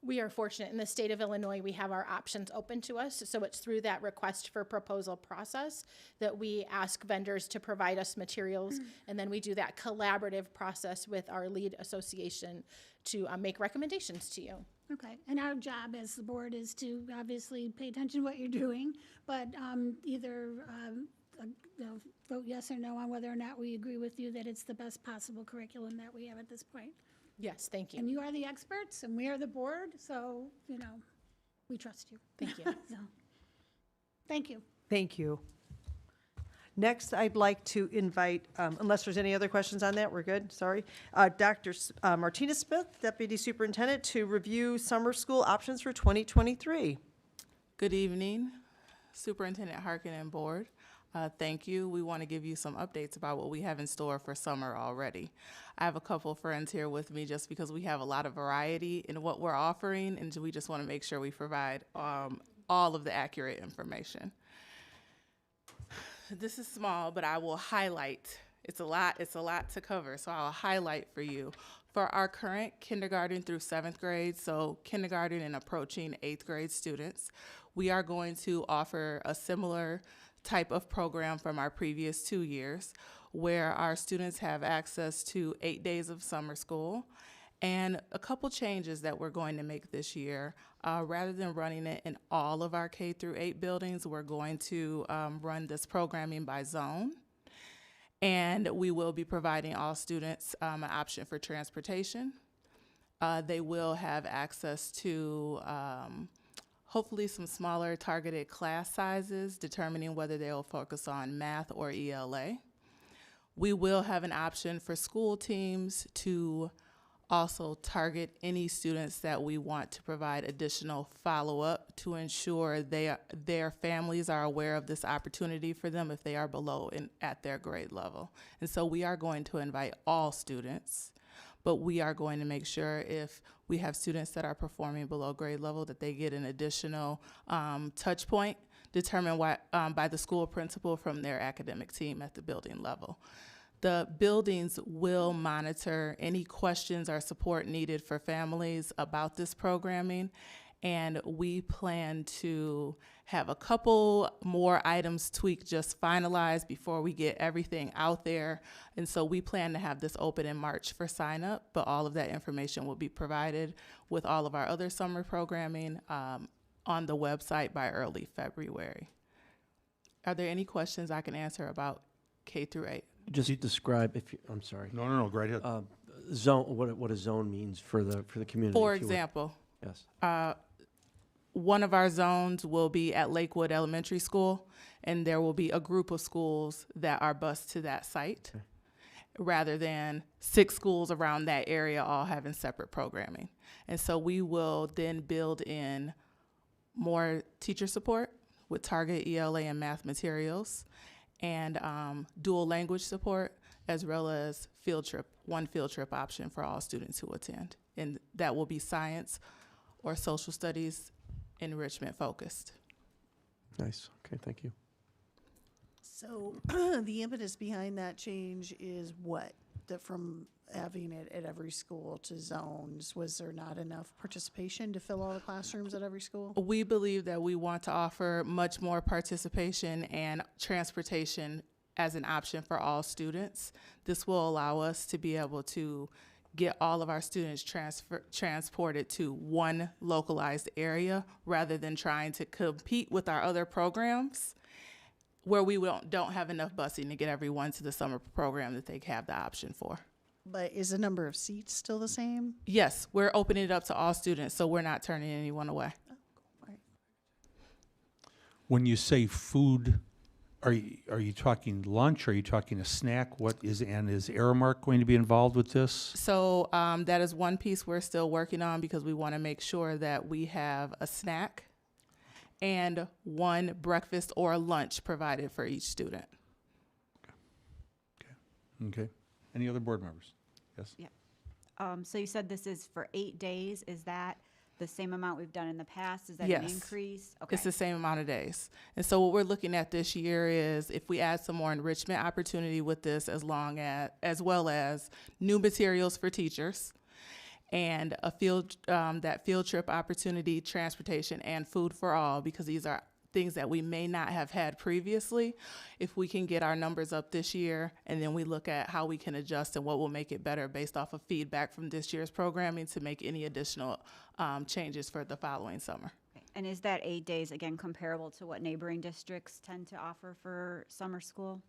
We are fortunate in the state of Illinois, we have our options open to us. So it's through that request for proposal process that we ask vendors to provide us materials. And then we do that collaborative process with our lead association to make recommendations to you. Okay, and our job as the board is to obviously pay attention to what you're doing, but either vote yes or no on whether or not we agree with you that it's the best possible curriculum that we have at this point. Yes, thank you. And you are the experts, and we are the board, so, we trust you. Thank you. So, thank you. Thank you. Next, I'd like to invite, unless there's any other questions on that, we're good, sorry, Dr. Martina Smith, Deputy Superintendent, to review summer school options for 2023. Good evening, Superintendent Harkin and Board. Thank you. We want to give you some updates about what we have in store for summer already. I have a couple friends here with me just because we have a lot of variety in what we're offering, and we just want to make sure we provide all of the accurate information. This is small, but I will highlight. It's a lot to cover, so I'll highlight for you. For our current kindergarten through 7th grade, so kindergarten and approaching 8th grade students, we are going to offer a similar type of program from our previous 2 years, where our students have access to 8 days of summer school. And a couple changes that we're going to make this year, rather than running it in all of our K through 8 buildings, we're going to run this programming by zone. And we will be providing all students an option for transportation. They will have access to hopefully some smaller targeted class sizes, determining whether they'll focus on math or ELA. We will have an option for school teams to also target any students that we want to provide additional follow-up to ensure their families are aware of this opportunity for them if they are below at their grade level. And so we are going to invite all students, but we are going to make sure if we have students that are performing below grade level that they get an additional touch point determined by the school principal from their academic team at the building level. The buildings will monitor any questions or support needed for families about this programming, and we plan to have a couple more items tweaked, just finalized before we get everything out there. And so we plan to have this open in March for sign up, but all of that information will be provided with all of our other summer programming on the website by early February. Are there any questions I can answer about K through 8? Just describe, I'm sorry. No, go right ahead. Zone, what a zone means for the community. For example, yes. One of our zones will be at Lakewood Elementary School, and there will be a group of schools that are bused to that site, rather than 6 schools around that area all having separate programming. And so we will then build in more teacher support with target ELA and math materials, and dual language support, as well as one field trip option for all students who attend. And that will be science or social studies enrichment focused. Nice. Okay, thank you. So the impetus behind that change is what? That from having it at every school to zones? Was there not enough participation to fill all the classrooms at every school? We believe that we want to offer much more participation and transportation as an option for all students. This will allow us to be able to get all of our students transported to one localized area rather than trying to compete with our other programs where we don't have enough busing to get everyone to the summer program that they have the option for. But is the number of seats still the same? Yes, we're opening it up to all students, so we're not turning anyone away. When you say food, are you talking lunch? Are you talking a snack? What is, and is Aramark going to be involved with this? So that is one piece we're still working on because we want to make sure that we have a snack and one breakfast or lunch provided for each student. Okay. Any other board members? Yes? Yeah. So you said this is for 8 days. Is that the same amount we've done in the past? Is that Yes. an increase? Okay. It's the same amount of days. And so what we're looking at this year is if we add some more enrichment opportunity with this, as well as new materials for teachers and a that field trip opportunity, transportation, and food for all, because these are things that we may not have had previously. If we can get our numbers up this year, and then we look at how we can adjust and what will make it better based off of feedback from this year's programming to make any additional changes for the following summer. Okay. And is that 8 days, again, comparable to what neighboring districts tend to offer for summer school?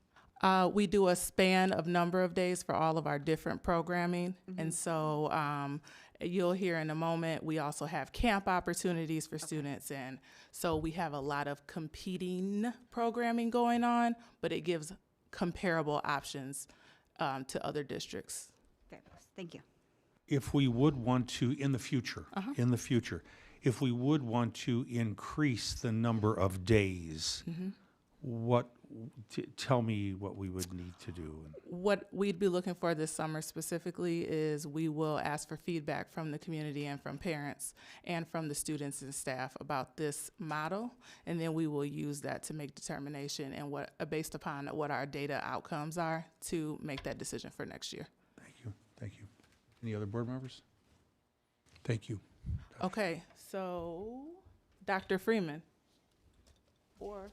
We do a span of number of days for all of our different programming. And so you'll hear in a moment, we also have camp opportunities for students. And so we have a lot of competing programming going on, but it gives comparable options to other districts. Fabulous. Thank you. If we would want to, in the future, if we would want to increase the number of days, tell me what we would need to do. What we'd be looking for this summer specifically is we will ask for feedback from the community and from parents and from the students and staff about this model, and then we will use that to make determination and based upon what our data outcomes are to make that decision for next year. Thank you. Any other board members? Thank you. Okay, so Dr. Freeman or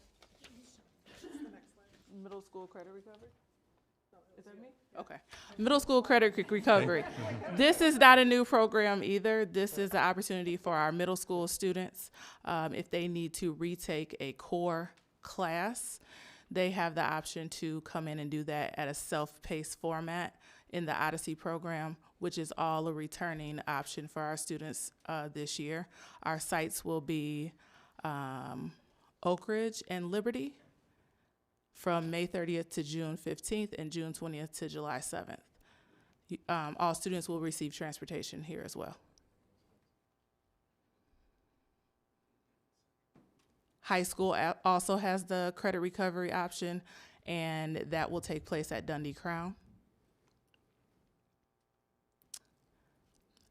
middle school credit recovery? Is that me? Okay. Middle school credit recovery. This is not a new program either. This is an opportunity for our middle school students. If they need to retake a core class, they have the option to come in and do that at a self-paced format in the Odyssey program, which is all a returning option for our students this year. Our sites will be Oak Ridge and Liberty from May 30th to June 15th and June 20th to July 7th. All students will receive transportation here as well. High school also has the credit recovery option, and that will take place at Dundee Crown.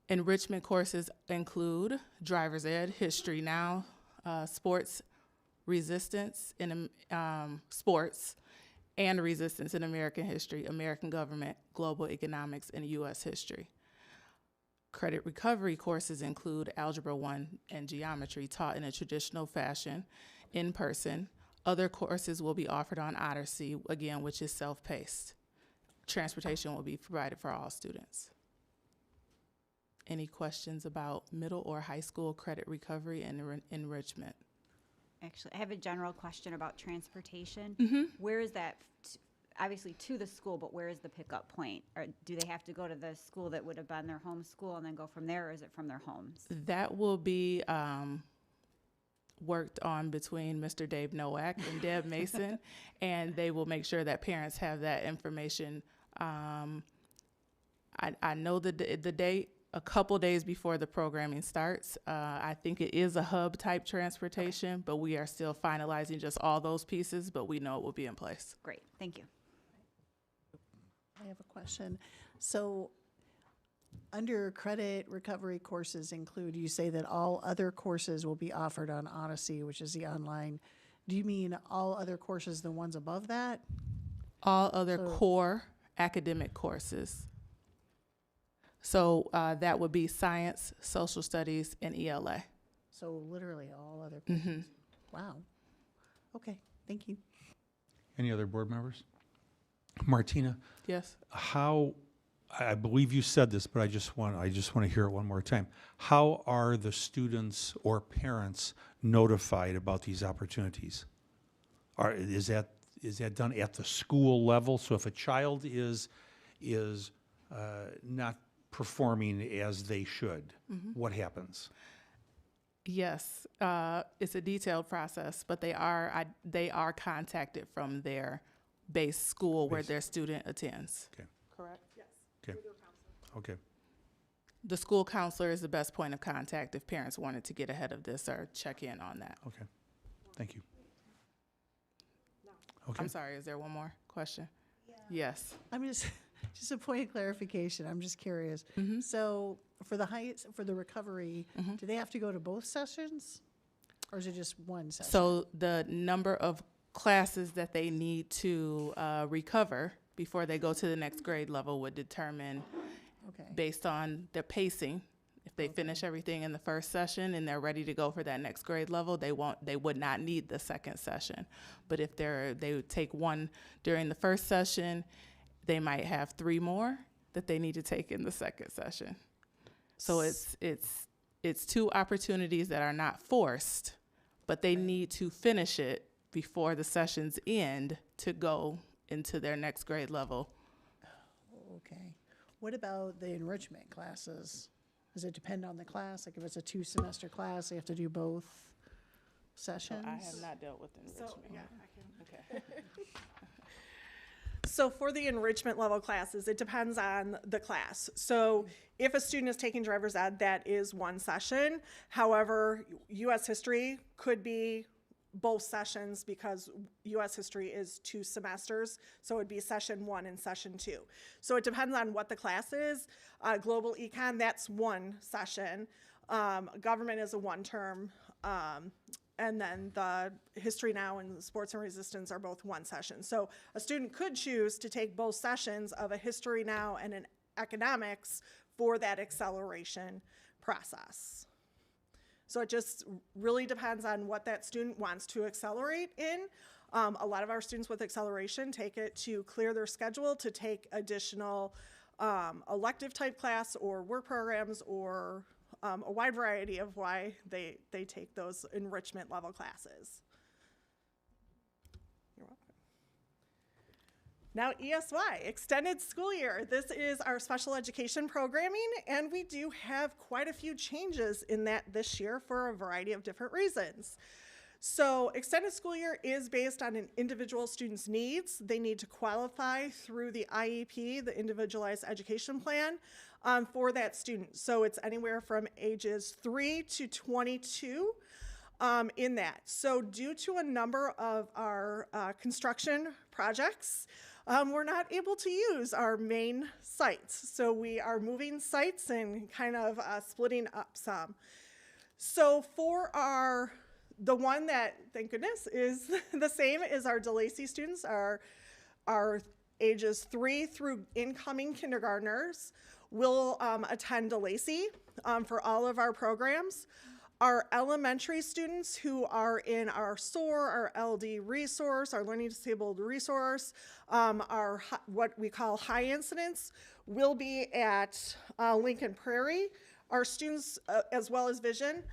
Enrichment courses include driver's ed, history now, sports, resistance in sports, and resistance in American history, American government, global economics, and U.S. history. Credit recovery courses include Algebra 1 and Geometry taught in a traditional fashion, in person. Other courses will be offered on Odyssey, again, which is self-paced. Transportation will be provided for all students. Any questions about middle or high school credit recovery and enrichment? Actually, I have a general question about transportation. Mm-hmm. Where is that, obviously to the school, but where is the pickup point? Or do they have to go to the school that would have been their home school and then go from there, or is it from their homes? That will be worked on between Mr. Dave Nowak and Deb Mason, and they will make sure that parents have that information. I know the date a couple days before the programming starts. I think it is a hub type transportation, but we are still finalizing just all those pieces, but we know it will be in place. Great, thank you. I have a question. So under credit recovery courses include, you say that all other courses will be offered on Odyssey, which is the online. Do you mean all other courses, the ones above that? All other core academic courses. So that would be science, social studies, and ELA. So literally all other Mm-hmm. courses. Wow. Okay, thank you. Any other board members? Martina, Yes. how, I believe you said this, but I just want to hear it one more time. How are the students or parents notified about these opportunities? Is that done at the school level? So if a child is not performing as they should, what happens? Yes, it's a detailed process, but they are contacted from their base school where their student attends. Okay. Correct? Yes. Okay. Okay. The school counselor is the best point of contact if parents wanted to get ahead of this or check in on that. Okay. Thank you. Okay. I'm sorry, is there one more question? Yes. I'm just a point of clarification. I'm just curious. So for the recovery, do they have to go to both sessions, or is it just one session? So the number of classes that they need to recover before they go to the next grade level would determine, based on their pacing. If they finish everything in the first session and they're ready to go for that next grade level, they would not need the second session. But if they would take one during the first session, they might have 3 more that they need to take in the second session. So it's 2 opportunities that are not forced, but they need to finish it before the sessions end to go into their next grade level. Okay. What about the enrichment classes? Does it depend on the class? Like if it's a 2-semester class, they have to do both sessions? I have not dealt with enrichment. Okay. So for the enrichment level classes, it depends on the class. So if a student is taking driver's ed, that is 1 session. However, U.S. history could be both sessions because U.S. history is 2 semesters. So it would be session 1 and session 2. So it depends on what the class is. Global econ, that's 1 session. Government is a 1-term. And then the History Now and Sports and Resistance are both 1 session. So a student could choose to take both sessions of a History Now and an Economics for that acceleration process. So it just really depends on what that student wants to accelerate in. A lot of our students with acceleration take it to clear their schedule to take additional elective type class or work programs or a wide variety of why they take those enrichment level classes. You're welcome. Now ESY, Extended School Year. This is our special education programming, and we do have quite a few changes in that this year for a variety of different reasons. So Extended School Year is based on an individual student's needs. They need to qualify through the IEP, the Individualized Education Plan, for that student. So it's anywhere from ages 3 to 22 in that. So due to a number of our construction projects, we're not able to use our main sites. So we are moving sites and kind of splitting up some. So for the one that, thank goodness, is the same as our DeLacy students, our ages 3 through incoming kindergartners will attend DeLacy for all of our programs. Our elementary students who are in our SOAR, our LD resource, our learning disabled resource, our what we call high incidence, will be at Lincoln Prairie. Our students, as well as Vision,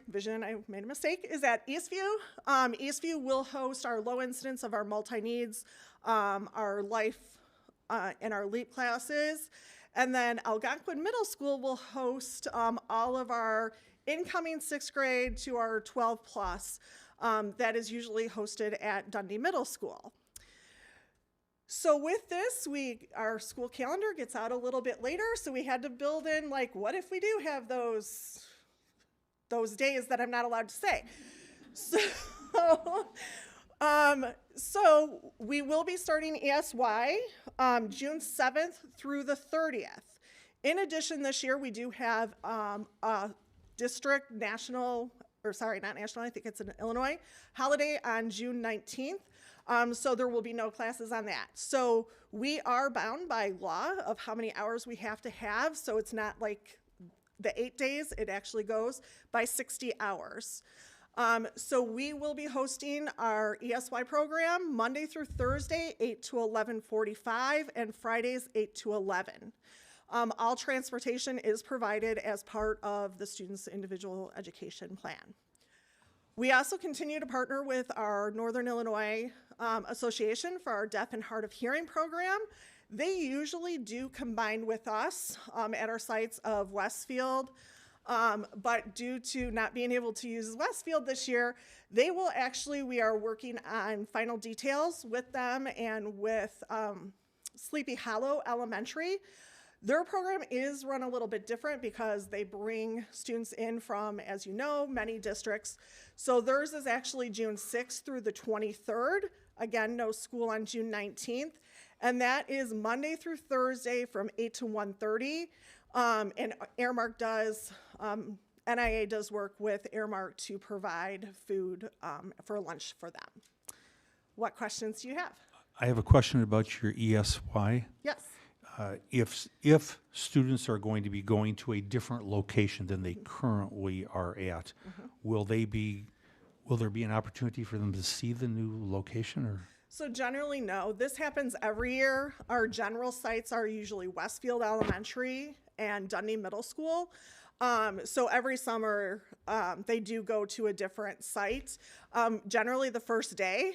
Vision, I made a mistake, is at Eastview. Eastview will host our low incidence of our multi-needs, our life, and our LEAP classes. And then Algonquin Middle School will host all of our incoming 6th grade to our 12 plus. That is usually hosted at Dundee Middle School. So with this, our school calendar gets out a little bit later, so we had to build in, like, what if we do have those days that I'm not allowed to say? So we will be starting ESY June 7th through the 30th. In addition, this year we do have a district national, or sorry, not national, I think it's in Illinois, holiday on June 19th. So there will be no classes on that. So we are bound by law of how many hours we have to have. So it's not like the 8 days, it actually goes by 60 hours. So we will be hosting our ESY program Monday through Thursday, 8 to 11:45, and Fridays, 8 to 11. All transportation is provided as part of the student's individual education plan. We also continue to partner with our Northern Illinois Association for our Deaf and Hard of Hearing program. They usually do combine with us at our sites of Westfield, but due to not being able to use Westfield this year, they will actually, we are working on final details with them and with Sleepy Hollow Elementary. Their program is run a little bit different because they bring students in from, as you know, many districts. So theirs is actually June 6th through the 23rd. Again, no school on June 19th. And that is Monday through Thursday from 8 to 1:30. And Airmark does, NIA does work with Airmark to provide food for lunch for them. What questions do you have? I have a question about your ESY. Yes. If students are going to be going to a different location than they currently are at, will there be an opportunity for them to see the new location, or? So generally, no. This happens every year. Our general sites are usually Westfield Elementary and Dundee Middle School. So every summer, they do go to a different site. Generally the first day.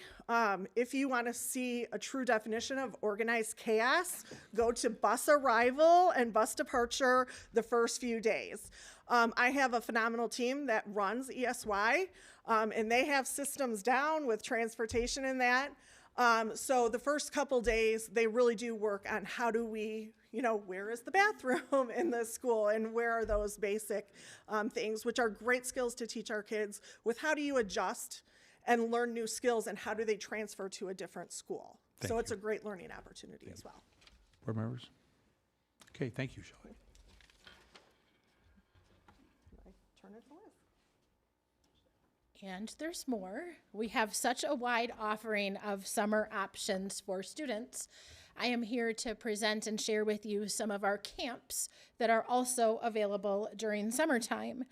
If you want to see a true definition of organized chaos, go to bus arrival and bus departure the first few days. I have a phenomenal team that runs ESY, and they have systems down with transportation and that. So the first couple days, they really do work on how do we, where is the bathroom in the school, and where are those basic things, which are great skills to teach our kids with how do you adjust and learn new skills, and how do they transfer to a different school. So it's a great learning opportunity as well. Board members? Okay, thank you, Shelley. Turn it to Liz. And there's more. We have such a wide offering of summer options for students. I am here to present and share with you some of our camps that are also available during summertime.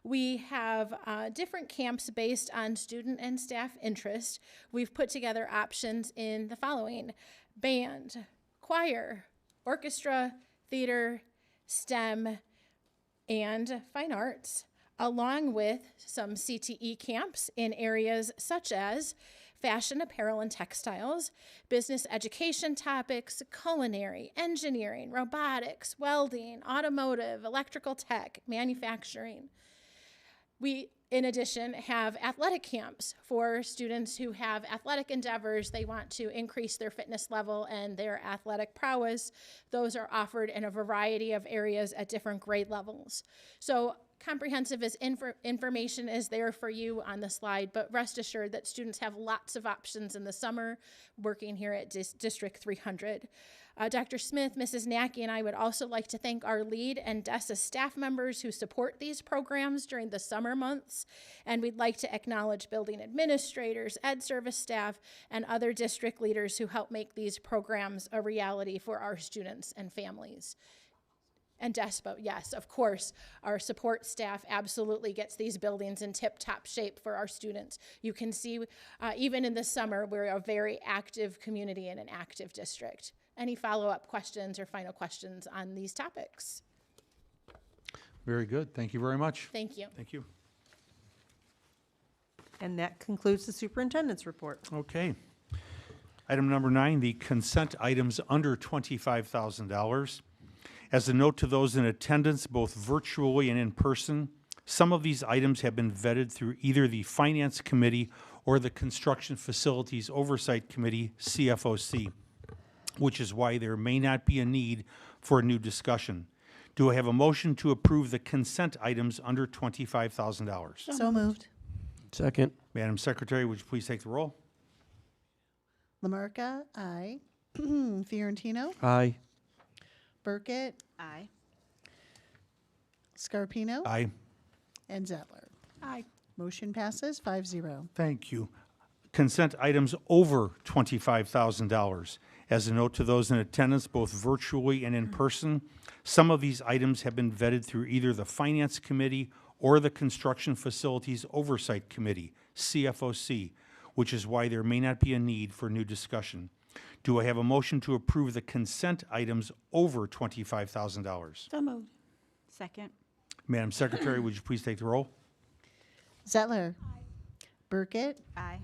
We have different camps based on student and staff interest. We've put together options in the following: band, choir, orchestra, theater, STEM, and fine arts, along with some CTE camps in areas such as fashion, apparel, and textiles, business education topics, culinary, engineering, robotics, welding, automotive, electrical tech, manufacturing. We, in addition, have athletic camps for students who have athletic endeavors. They want to increase their fitness level and their athletic prowess. Those are offered in a variety of areas at different grade levels. So comprehensive information is there for you on the slide, but rest assured that students have lots of options in the summer working here at District 300. Dr. Smith, Mrs. Nacky, and I would also like to thank our lead and DESA staff members who support these programs during the summer months. And we'd like to acknowledge building administrators, ed service staff, and other district leaders who help make these programs a reality for our students and families. And DESPO, yes, of course, our support staff absolutely gets these buildings in tip-top shape for our students. You can see, even in the summer, we're a very active community and an active district. Any follow-up questions or final questions on these topics? Very good. Thank you very much. Thank you. Thank you. And that concludes the superintendent's report. Okay. Item number 9, the consent items under $25,000. As a note to those in attendance, both virtually and in person, some of these items have been vetted through either the Finance Committee or the Construction Facilities Oversight Committee, CFOC, which is why there may not be a need for a new discussion. Do I have a motion to approve the consent items under $25,000? So moved. Second. Madam Secretary, would you please take the roll? Lamarca, aye. Fiorentino, Aye. Burkett, Aye. Scarpino, Aye. and Zettler. Aye. Motion passes 5-0. Thank you. Consent items over $25,000. As a note to those in attendance, both virtually and in person, some of these items have been vetted through either the Finance Committee or the Construction Facilities Oversight Committee, CFOC, which is why there may not be a need for new discussion. Do I have a motion to approve the consent items over $25,000? So moved. Second. Madam Secretary, would you please take the roll? Zettler. Burkett. Aye.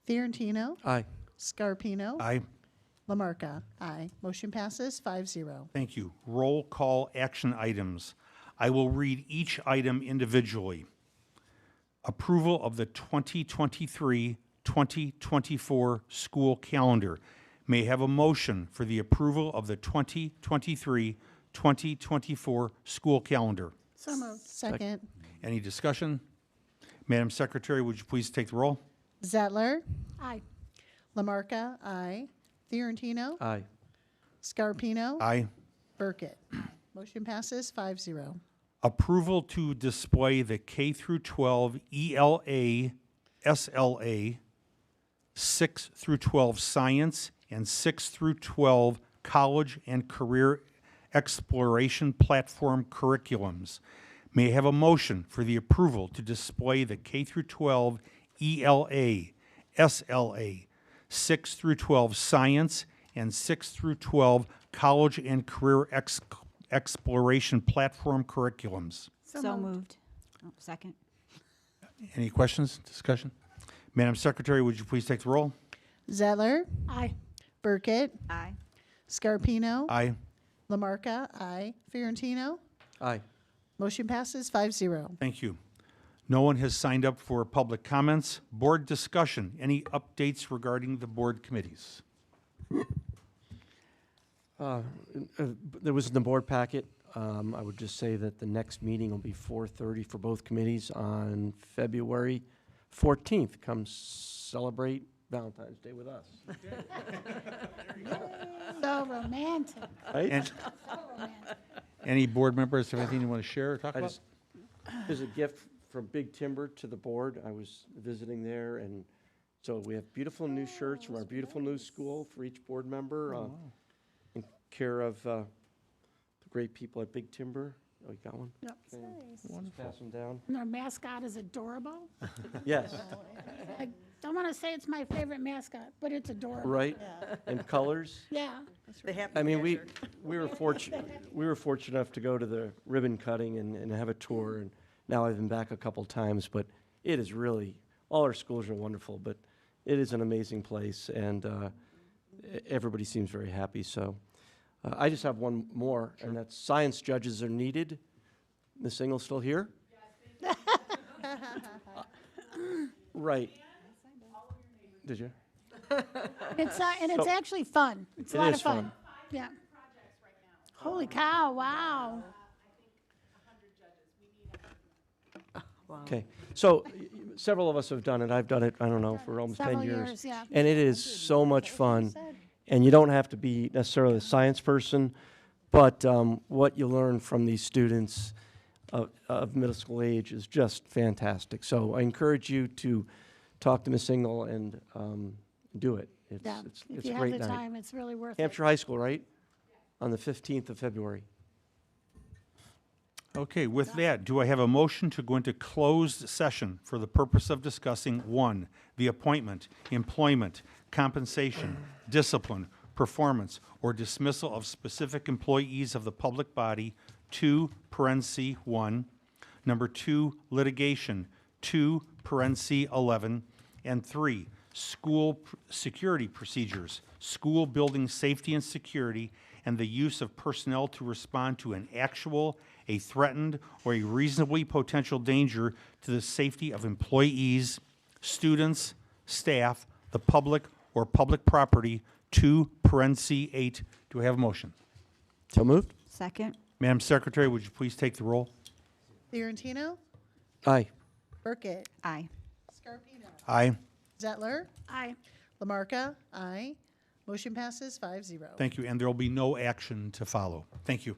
Fiorentino. Aye. Scarpino. Aye. Lamarca. Aye. Motion passes 5-0. Thank you. Roll call action items. I will read each item individually. Approval of the 2023-2024 school calendar. May I have a motion for the approval of the 2023-2024 school calendar. So moved. Second. Any discussion? Madam Secretary, would you please take the roll? Zettler. Aye. Lamarca. Aye. Fiorentino. Aye. Scarpino. Aye. Burkett. Motion passes 5-0. Approval to display the K through 12 ELA, SLA, 6 through 12 science, and 6 through 12 college and career exploration platform curriculums. May I have a motion for the approval to display the K through 12 ELA, SLA, 6 through 12 science, and 6 through 12 college and career exploration platform curriculums? So moved. Oh, second. Any questions, discussion? Madam Secretary, would you please take the roll? Zettler. Aye. Burkett. Aye. Scarpino. Aye. Lamarca. Aye. Fiorentino. Aye. Motion passes 5-0. Thank you. No one has signed up for public comments. Board discussion. Any updates regarding the board committees? There was in the board packet. I would just say that the next meeting will be 4:30 for both committees on February 14th. Come celebrate Valentine's Day with us. So romantic. Right? And So romantic. any board members have anything you want to share or talk about? There's a gift from Big Timber to the board. I was visiting there, and so we have beautiful new shirts from our beautiful new school for each board member. In care of the great people at Big Timber. Oh, you got one? Yep. Okay. Just pass them down. And their mascot is adorable. Yes. I don't want to say it's my favorite mascot, but it's adorable. Right? And colors. Yeah. I mean, we were fortunate enough to go to the ribbon cutting and have a tour, and now I've been back a couple times, but it is really, all our schools are wonderful, but it is an amazing place, and everybody seems very happy, so. I just have one more, and that's science judges are needed. Ms. Engel still here? Right. Did you? It's it's actually fun. It's a It lot is of fun. fun. Yeah. Holy cow! Wow. Okay, so several of us have done it. I've done it, I don't know, for almost 10 Several years. years, yeah. And it is so much fun. And you don't have to be necessarily a science person, but what you learn from these students of middle school age is just fantastic. So I encourage you to talk to Ms. Engel and do it. It's, Yeah. it's, If it's you a have great the night. time, it's really worth Hampshire High School, right? On the 15th of February. Okay, with that, do I have a motion to go into closed session for the purpose of discussing, 1, the appointment, employment, compensation, discipline, performance, or dismissal of specific employees of the public body, 2, parenthesis 1, number 2, litigation, 2, parenthesis 11, and 3, school security procedures, school building safety and security, and the use of personnel to respond to an actual, a threatened, or a reasonably potential danger to the safety of employees, students, staff, the public, or public property, 2, parenthesis 8. Do I have a motion? So moved. Second. Madam Secretary, would you please take the roll? Fiorentino. Aye. Burkett. Aye. Scarpino. Aye. Zettler. Aye. Lamarca. Aye. Motion passes 5-0. Thank you, and there will be no action to follow. Thank you.